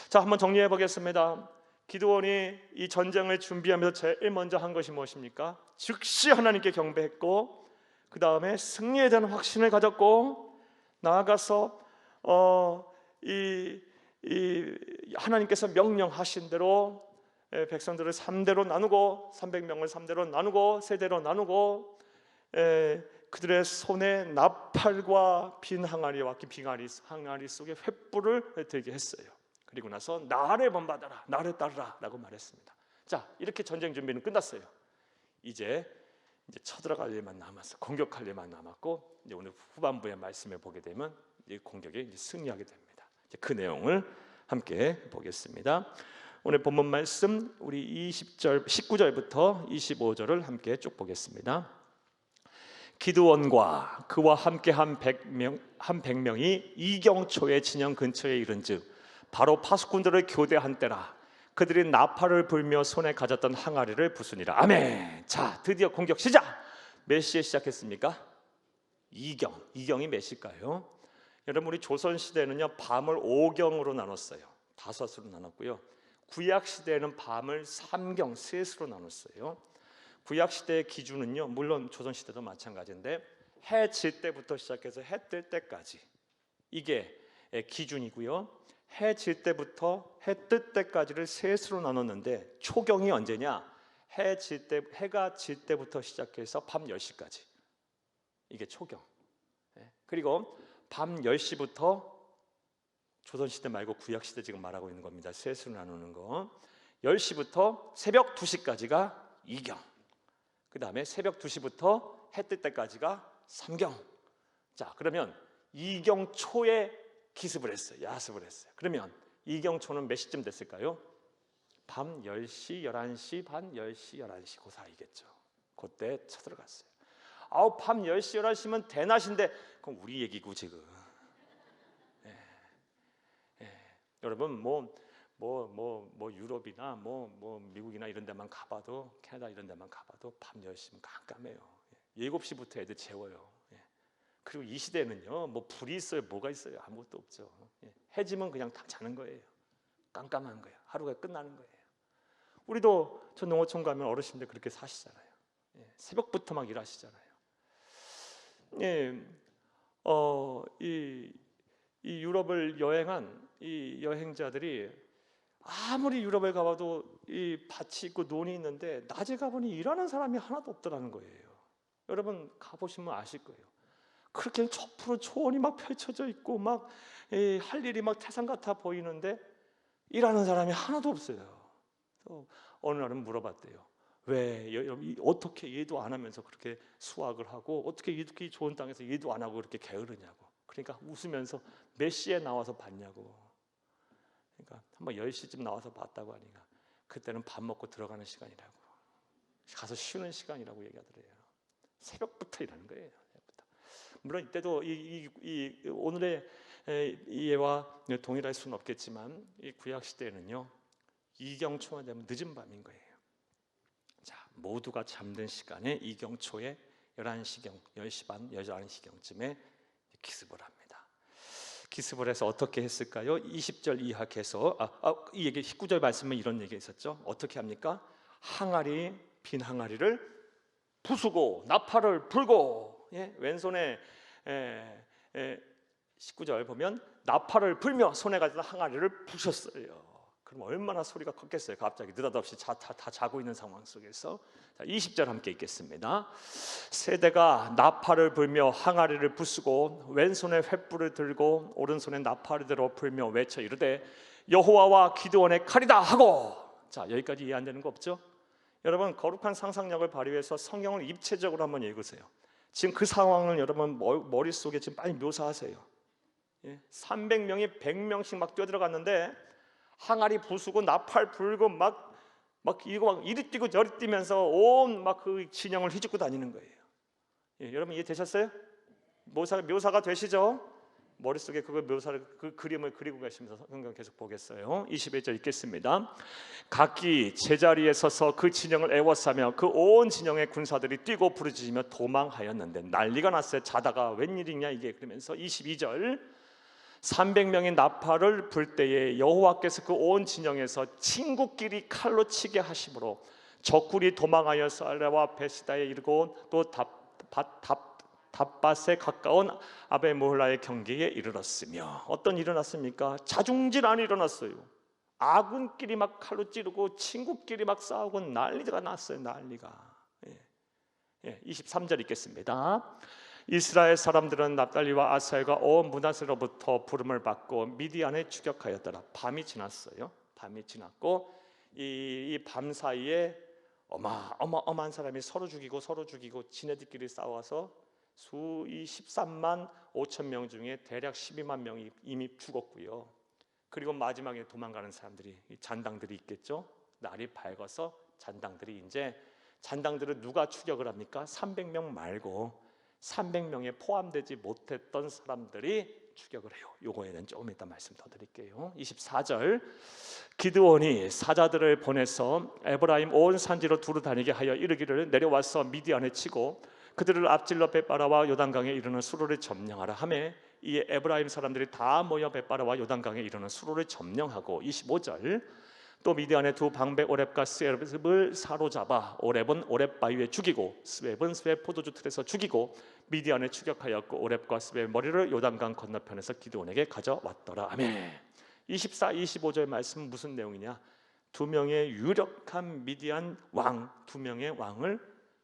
자, 한번 정리해 보겠습니다. 기드온이 이 전쟁을 준비하면서 제일 먼저 한 것이 무엇입니까? 즉시 하나님께 경배했고, 그 다음에 승리에 대한 확신을 가졌고, 나아가서 하나님께서 명령하신 대로 백성들을 3대로 나누고, 300명을 3대로 나누고, 세대로 나누고, 그들의 손에 나팔과 빈 항아리와 항아리 속에 횃불을 들게 했어요. 그리고 나서 나를 본받아라, 나를 따르라 라고 말했습니다. 자, 이렇게 전쟁 준비는 끝났어요. 이제 쳐들어갈 일만 남았어. 공격할 일만 남았고, 이제 오늘 후반부의 말씀을 보게 되면 이 공격에 이제 승리하게 됩니다. 이제 그 내용을 함께 보겠습니다. 오늘 본문 말씀 우리 19절부터 25절을 함께 쭉 보겠습니다. 기드온과 그와 함께 한 100명이 이경초의 진영 근처에 이른즉 바로 파수꾼들을 교대한 때라. 그들이 나팔을 불며 손에 가졌던 항아리를 부수니라. 아멘. 자, 드디어 공격 시작. 몇 시에 시작했습니까? 이경이 몇 시일까요? 여러분, 우리 조선 시대는요 밤을 5경으로 나눴어요. 5으로 나눴고요. 구약 시대에는 밤을 삼경 셋으로 나눴어요. 구약 시대의 기준은요, 물론 조선 시대도 마찬가지인데 해 질 때부터 시작해서 해 뜰 때까지, 이게 기준이고요. 해 질 때부터 해 뜰 때까지를 셋으로 나눴는데 초경이 언제냐? 해가 질 때부터 시작해서 밤 10시까지, 이게 초경. 그리고 밤 10시부터, 조선시대 말고 구약시대 지금 말하고 있는 겁니다. 셋으로 나누는 거. 10시부터 새벽 2시까지가 이경, 그 다음에 새벽 2시부터 해 뜰 때까지가 삼경. 자, 그러면 이경초에 기습을 했어요. 야습을 했어요. 그러면 이경초는 몇 시쯤 됐을까요? 밤 10시, 11시 반, 10시, 11시 그 사이겠죠. 그때 쳐들어갔어요. 아우, 밤 10시, 11시면 대낮인데 그럼 우리 얘기고 지금. 여러분 뭐 유럽이나 뭐 미국이나 이런 데만 가봐도, 캐나다 이런 데만 가봐도 밤 10시면 깜깜해요. 7시부터 애들 재워요. 그리고 이 시대는요, 뭐 불이 있어요, 뭐가 있어요? 아무것도 없죠. 해지면 그냥 다 자는 거예요. 깜깜한 거예요. 하루가 끝나는 거예요. 우리도 저 농어촌 가면 어르신들 그렇게 사시잖아요. 새벽부터 막 일하시잖아요. 이 유럽을 여행한 이 여행자들이 아무리 유럽에 가봐도 이 밭이 있고 논이 있는데 낮에 가보니 일하는 사람이 하나도 없더라는 거예요. 여러분 가보시면 아실 거예요. 그렇게 저 초원이 막 펼쳐져 있고 막 할 일이 막 태산 같아 보이는데 일하는 사람이 하나도 없어요. 어느 날은 물어봤대요. 왜 어떻게 일도 안 하면서 그렇게 수확을 하고 어떻게 이렇게 좋은 땅에서 일도 안 하고 그렇게 게으르냐고. 그러니까 웃으면서 몇 시에 나와서 봤냐고. 그러니까 한번 10시쯤 나와서 봤다고 하니까 그때는 밥 먹고 들어가는 시간이라고, 가서 쉬는 시간이라고 얘기하더래요. 새벽부터 일하는 거예요. 새벽부터. 물론 이때도 이 오늘의 이해와 동일할 수는 없겠지만 이 구약 시대에는요, 이경초가 되면 늦은 밤인 거예요. 자, 모두가 잠든 시간에 이경초에 11시경, 10시 반, 11시경쯤에 기습을 합니다. 기습을 해서 어떻게 했을까요? 20절 이하 계속 이 얘기 19절 말씀에 이런 얘기 있었죠. 어떻게 합니까? 항아리, 빈 항아리를 부수고 나팔을 불고, 왼손에 19절 보면 나팔을 불며 손에 가진 항아리를 부셨어요. 그럼 얼마나 소리가 컸겠어요. 갑자기 느닷없이 다 자고 있는 상황 속에서. 자, 20절 함께 읽겠습니다. 세대가 나팔을 불며 항아리를 부수고 왼손에 횃불을 들고 오른손에 나팔을 들어 불며 외쳐 이르되 여호와와 기드온의 칼이다 하고. 자, 여기까지 이해 안 되는 거 없죠? 여러분 거룩한 상상력을 발휘해서 성경을 입체적으로 한번 읽으세요. 지금 그 상황을 여러분 머릿속에 지금 빨리 묘사하세요. 300명이 100명씩 막 뛰어들어갔는데 항아리 부수고 나팔 불고 막 이거 막 이리 뛰고 저리 뛰면서 온 막 그 진영을 휘젓고 다니는 거예요. 여러분 이해되셨어요? 묘사가 되시죠? 머릿속에 그 그림을 그리고 계시면서 성경 계속 보겠어요. 21절 읽겠습니다. 각기 제자리에 서서 그 진영을 애워싸며 그 온 진영의 군사들이 뛰고 부르짖으며 도망하였는데 난리가 났어요. 자다가 웬일이냐 이게. 그러면서 22절 300명의 나팔을 불 때에 여호와께서 그 온 진영에서 친구끼리 칼로 치게 하심으로 적군이 도망하여 살레와 베시다에 이르고 또 답밭에 가까운 아베몰라의 경계에 이르렀으며. 어떤 일이 일어났습니까? 자중질환이 일어났어요. 아군끼리 막 칼로 찌르고 친구끼리 막 싸우고 난리가 났어요. 난리가. 23절 읽겠습니다. 이스라엘 사람들은 납달리와 아셀과 온 므낫세로부터 부름을 받고 미디안에 추격하였더라. 밤이 지났어요. 밤이 지났고 이 밤 사이에 어마어마한 사람이 서로 죽이고 지네들끼리 싸워서 이 13만 5천 명 중에 대략 12만 명이 이미 죽었고요. 그리고 마지막에 도망가는 사람들이, 잔당들이 있겠죠. 날이 밝아서 잔당들을 누가 추격을 합니까? 300명 말고 300명에 포함되지 못했던 사람들이 추격을 해요. 요거에는 조금 이따 말씀 더 드릴게요. 24절 기드온이 사자들을 보내서 에브라임 온 산지로 두루 다니게 하여 이르기를 내려와서 미디안에 치고 그들을 앞질러 벳바라와 요단강에 이르는 수로를 점령하라 하매 이 에브라임 사람들이 다 모여 벳바라와 요단강에 이르는 수로를 점령하고 25절 또 미디안의 두 방백 오렙과 스웹을 사로잡아 오렙은 오렙 바위에 죽이고 스웹은 스웹 포도주 틀에서 죽이고 미디안에 추격하였고 오렙과 스웹의 머리를 요단강 건너편에서 기드온에게 가져왔더라. 아멘. 24, 25절 말씀은 무슨 내용이냐? 두 명의 유력한 미디안 왕, 두 명의 왕을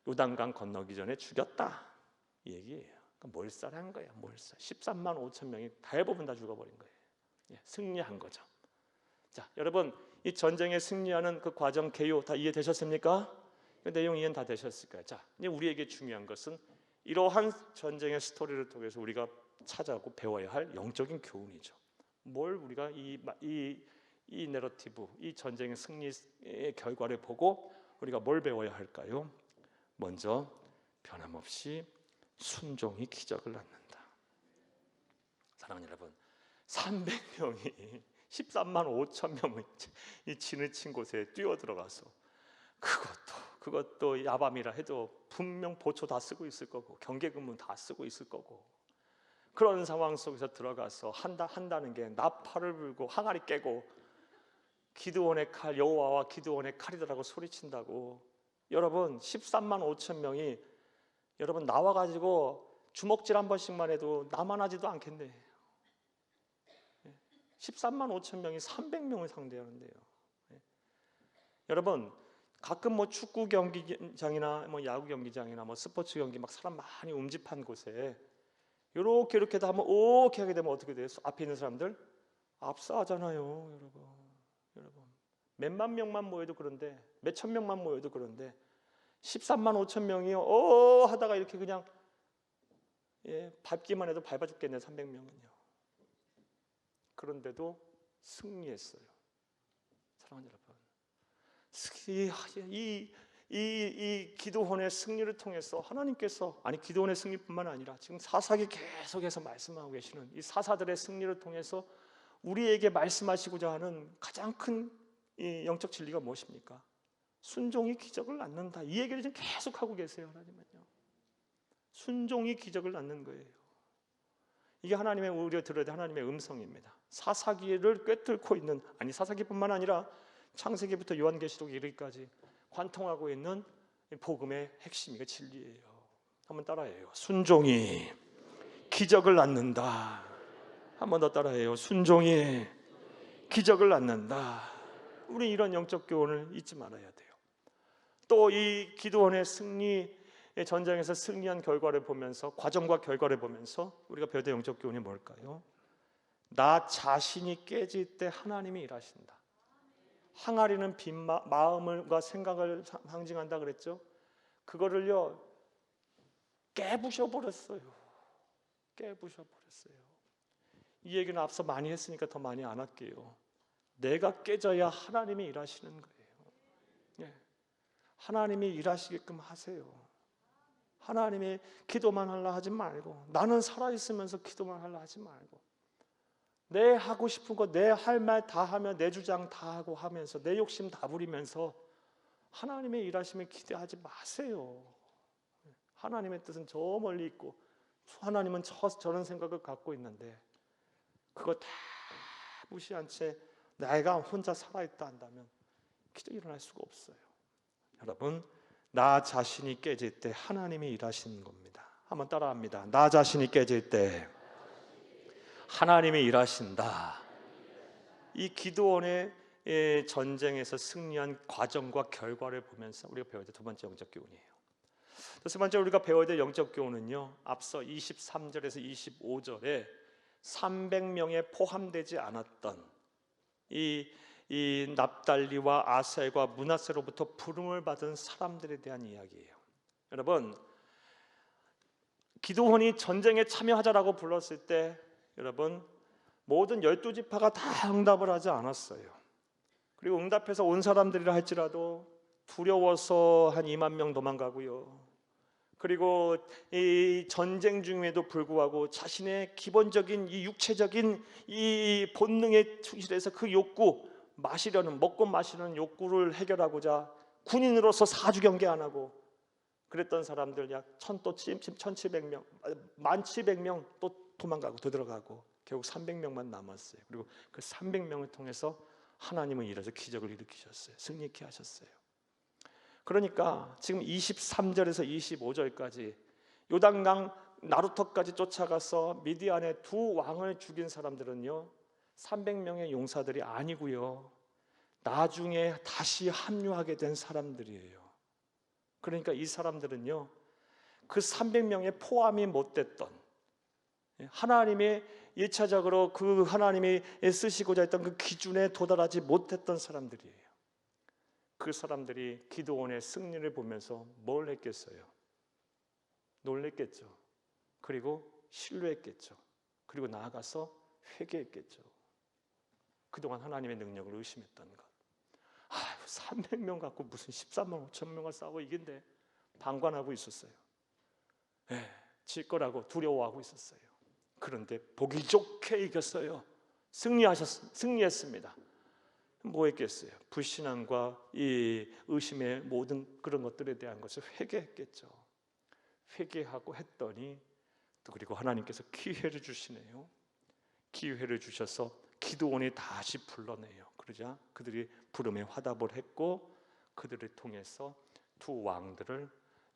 요단강 건너기 전에 죽였다, 이 얘기예요. 그러니까 몰살한 거야. 몰살. 13만 5천 명이 대부분 다 죽어버린 거예요. 승리한 거죠. 자, 여러분, 이 전쟁에 승리하는 그 과정 개요 다 이해되셨습니까? 그 내용 이해는 다 되셨을까요? 자, 이제 우리에게 중요한 것은 이러한 전쟁의 스토리를 통해서 우리가 찾아오고 배워야 할 영적인 교훈이죠. 뭘 우리가 이 내러티브, 이 전쟁의 승리의 결과를 보고 우리가 뭘 배워야 할까요? 먼저 변함없이 순종이 기적을 낳는다. 사랑하는 여러분, 300명이 13만 5천 명이 이 진을 친 곳에 뛰어들어가서 그것도 야밤이라 해도 분명 보초 다 쓰고 있을 거고 경계근무 다 쓰고 있을 거고, 그런 상황 속에서 들어가서 한다는 게 나팔을 불고 항아리 깨고 기드온의 칼, 여호와와 기드온의 칼이더라고 소리친다고. 여러분, 13만 5천 명이 여러분 나와가지고 주먹질 한 번씩만 해도 나만하지도 않겠네. 13만 5천 명이 300명을 상대하는데요. 여러분, 가끔 뭐 축구 경기장이나 뭐 야구 경기장이나 뭐 스포츠 경기 막 사람 많이 움집한 곳에 이렇게 다 한번 오케이 하게 되면 어떻게 돼요? 앞에 있는 사람들 압사하잖아요, 여러분. 몇만 명만 모여도 그런데, 몇천 명만 모여도 그런데 13만 5천 명이요 하다가 이렇게 그냥 밟기만 해도 밟아 죽겠네, 300명은요. 그런데도 승리했어요. 사랑하는 여러분, 이 기드온의 승리를 통해서 하나님께서, 아니 기드온의 승리뿐만 아니라 지금 사사기 계속해서 말씀하고 계시는 이 사사들의 승리를 통해서 우리에게 말씀하시고자 하는 가장 큰 이 영적 진리가 무엇입니까? 순종이 기적을 낳는다, 이 얘기를 지금 계속 하고 계세요. 하나님은요, 순종이 기적을 낳는 거예요. 이게 하나님의, 우리가 들어야 될 하나님의 음성입니다. 사사기를 꿰뚫고 있는, 아니 사사기뿐만 아니라 창세기부터 요한계시록 이르기까지 관통하고 있는 복음의 핵심이 진리예요. 한번 따라해요. 순종이 기적을 낳는다. 한번 더 따라해요. 순종이 기적을 낳는다. 우리 이런 영적 교훈을 잊지 말아야 돼요. 또 이 기드온의 승리, 전쟁에서 승리한 결과를 보면서, 과정과 결과를 보면서 우리가 배워야 될 영적 교훈이 뭘까요? 나 자신이 깨질 때 하나님이 일하신다. 항아리는 빈 마음과 생각을 상징한다 그랬죠. 그거를요 깨부셔버렸어요. 이 얘기는 앞서 많이 했으니까 더 많이 안 할게요. 내가 깨져야 하나님이 일하시는 거예요. 하나님이 일하시게끔 하세요. 하나님이 기도만 하려 하지 말고, 나는 살아있으면서 기도만 하려 하지 말고, 내 하고 싶은 거, 내 할 말 다 하며, 내 주장 다 하고 하면서, 내 욕심 다 부리면서 하나님의 일하심을 기대하지 마세요. 하나님의 뜻은 저 멀리 있고 하나님은 저런 생각을 갖고 있는데, 그거 다 무시한 채 내가 혼자 살아있다 한다면 기도 일어날 수가 없어요. 여러분, 나 자신이 깨질 때 하나님이 일하시는 겁니다. 한번 따라합니다. 나 자신이 깨질 때 하나님이 일하신다. 이 기드온의 전쟁에서 승리한 과정과 결과를 보면서 우리가 배워야 될 두 번째 영적 교훈이에요. 세 번째 우리가 배워야 될 영적 교훈은요, 앞서 23절에서 25절에 300명에 포함되지 않았던 이 납달리와 아셀과 므낫세로부터 부름을 받은 사람들에 대한 이야기예요. 여러분, 기드온이 전쟁에 참여하자라고 불렀을 때 여러분, 모든 12지파가 다 응답을 하지 않았어요. 그리고 응답해서 온 사람들이라 할지라도 두려워서 한 2만 명 도망가고요. 그리고 이 전쟁 중에도 불구하고 자신의 기본적인 이 육체적인 이 본능에 충실해서 그 욕구, 먹고 마시는 욕구를 해결하고자 군인으로서 사주 경계 안 하고 그랬던 사람들 약 1,700명, 1,700명 또 도망가고 되돌아가고 결국 300명만 남았어요. 그리고 그 300명을 통해서 하나님은 이래서 기적을 일으키셨어요. 승리케 하셨어요. 그러니까 지금 23절에서 25절까지 요단강 나루터까지 쫓아가서 미디안의 두 왕을 죽인 사람들은요 300명의 용사들이 아니고요 나중에 다시 합류하게 된 사람들이에요. 그러니까 이 사람들은요 그 300명에 포함이 못 됐던, 하나님의 1차적으로 그 하나님이 쓰시고자 했던 그 기준에 도달하지 못했던 사람들이에요. 그 사람들이 기드온의 승리를 보면서 뭘 했겠어요? 놀랬겠죠. 그리고 신뢰했겠죠. 그리고 나아가서 회개했겠죠. 그동안 하나님의 능력을 의심했던 것. 300명 갖고 무슨 13만 5천 명을 싸워 이긴데 방관하고 있었어요. 질 거라고 두려워하고 있었어요. 그런데 보기 좋게 이겼어요. 승리했습니다. 뭐 했겠어요? 불신앙과 이 의심의 모든 그런 것들에 대한 것을 회개했겠죠. 회개하고 했더니 또 그리고 하나님께서 기회를 주시네요. 기회를 주셔서 기드온이 다시 불러내요. 그러자 그들이 부름에 화답을 했고 그들을 통해서 두 왕들을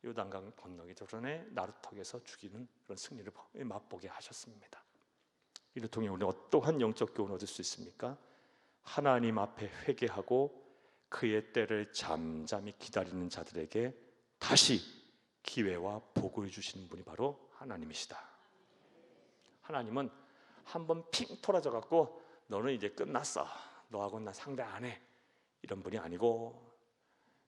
요단강 건너기 전에 나루턱에서 죽이는 그런 승리를 맛보게 하셨습니다. 이를 통해 우리는 어떠한 영적 교훈을 얻을 수 있습니까? 하나님 앞에 회개하고 그의 때를 잠잠히 기다리는 자들에게 다시 기회와 복을 주시는 분이 바로 하나님이시다. 하나님은 한번 핑 토라져 갖고 너는 이제 끝났어, 너하고는 나 상대 안 해, 이런 분이 아니고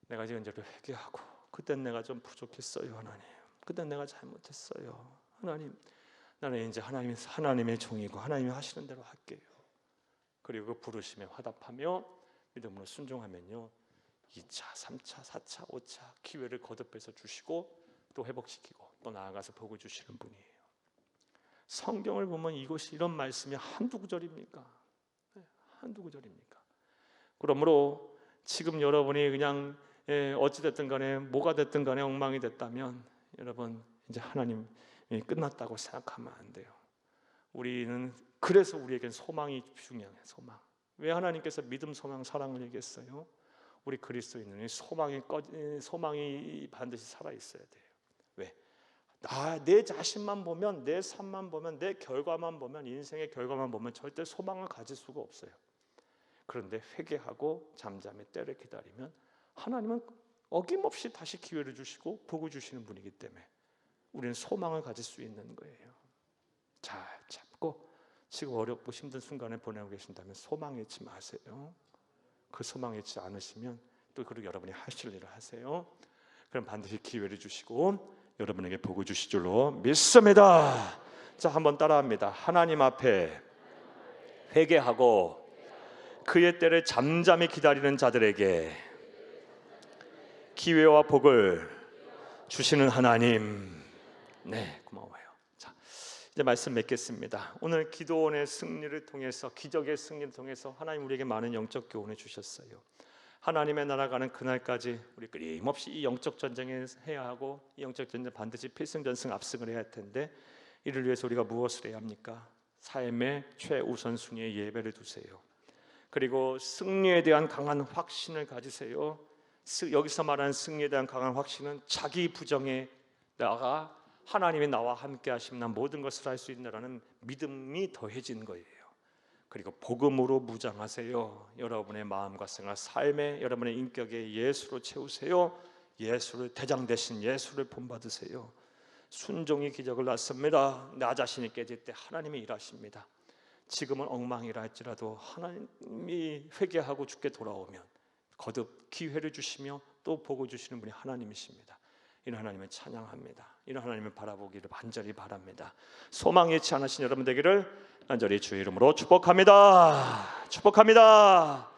내가 지금 이제를 회개하고 그땐 내가 좀 부족했어요 하나님, 그땐 내가 잘못했어요 하나님, 나는 이제 하나님의 종이고 하나님이 하시는 대로 할게요. 그리고 그 부르심에 화답하며 믿음으로 순종하면요 2차, 3차, 4차, 5차 기회를 거듭해서 주시고 또 회복시키고 또 나아가서 복을 주시는 분이에요. 성경을 보면 이것이 이런 말씀이 한두 구절입니까? 한두 구절입니까? 그러므로 지금 여러분이 그냥 어찌됐든 간에 뭐가 됐든 간에 엉망이 됐다면 여러분 이제 하나님이 끝났다고 생각하면 안 돼요. 우리는 그래서 우리에겐 소망이 중요해요. 소망. 왜 하나님께서 믿음, 소망, 사랑을 얘기했어요? 우리 그리스도인은 소망이 반드시 살아 있어야 돼요. 왜? 내 자신만 보면, 내 삶만 보면, 내 결과만 보면, 인생의 결과만 보면 절대 소망을 가질 수가 없어요. 그런데 회개하고 잠잠히 때를 기다리면 하나님은 어김없이 다시 기회를 주시고 복을 주시는 분이기 때문에 우리는 소망을 가질 수 있는 거예요. 잘 잡고 지금 어렵고 힘든 순간에 보내고 계신다면 소망 잃지 마세요. 그 소망 잃지 않으시면 또 그리고 여러분이 하실 일을 하세요. 그럼 반드시 기회를 주시고 여러분에게 복을 주실 줄로 믿습니다. 자, 한번 따라합니다. 하나님 앞에 회개하고 그의 때를 잠잠히 기다리는 자들에게 기회와 복을 주시는 하나님. 네, 고마워요. 자, 이제 말씀 맺겠습니다. 오늘 기드온의 승리를 통해서, 기적의 승리를 통해서 하나님 우리에게 많은 영적 교훈을 주셨어요. 하나님의 나라 가는 그날까지 우리 끊임없이 이 영적 전쟁을 해야 하고 이 영적 전쟁 반드시 필승전승 압승을 해야 할 텐데 이를 위해서 우리가 무엇을 해야 합니까? 삶의 최우선순위에 예배를 두세요. 그리고 승리에 대한 강한 확신을 가지세요. 여기서 말하는 승리에 대한 강한 확신은 자기 부정에 나가 하나님이 나와 함께 하시면 난 모든 것을 할 수 있다라는 믿음이 더해진 거예요. 그리고 복음으로 무장하세요. 여러분의 마음과 생각, 삶에 여러분의 인격에 예수로 채우세요. 예수를 대장 대신 예수를 본받으세요. 순종이 기적을 낳습니다. 나 자신이 깨질 때 하나님이 일하십니다. 지금은 엉망이라 할지라도 하나님이 회개하고 주께 돌아오면 거듭 기회를 주시며 또 복을 주시는 분이 하나님이십니다. 이런 하나님을 찬양합니다. 이런 하나님을 바라보기를 간절히 바랍니다. 소망 잃지 않으신 여러분 되기를 간절히 주의 이름으로 축복합니다. 축복합니다.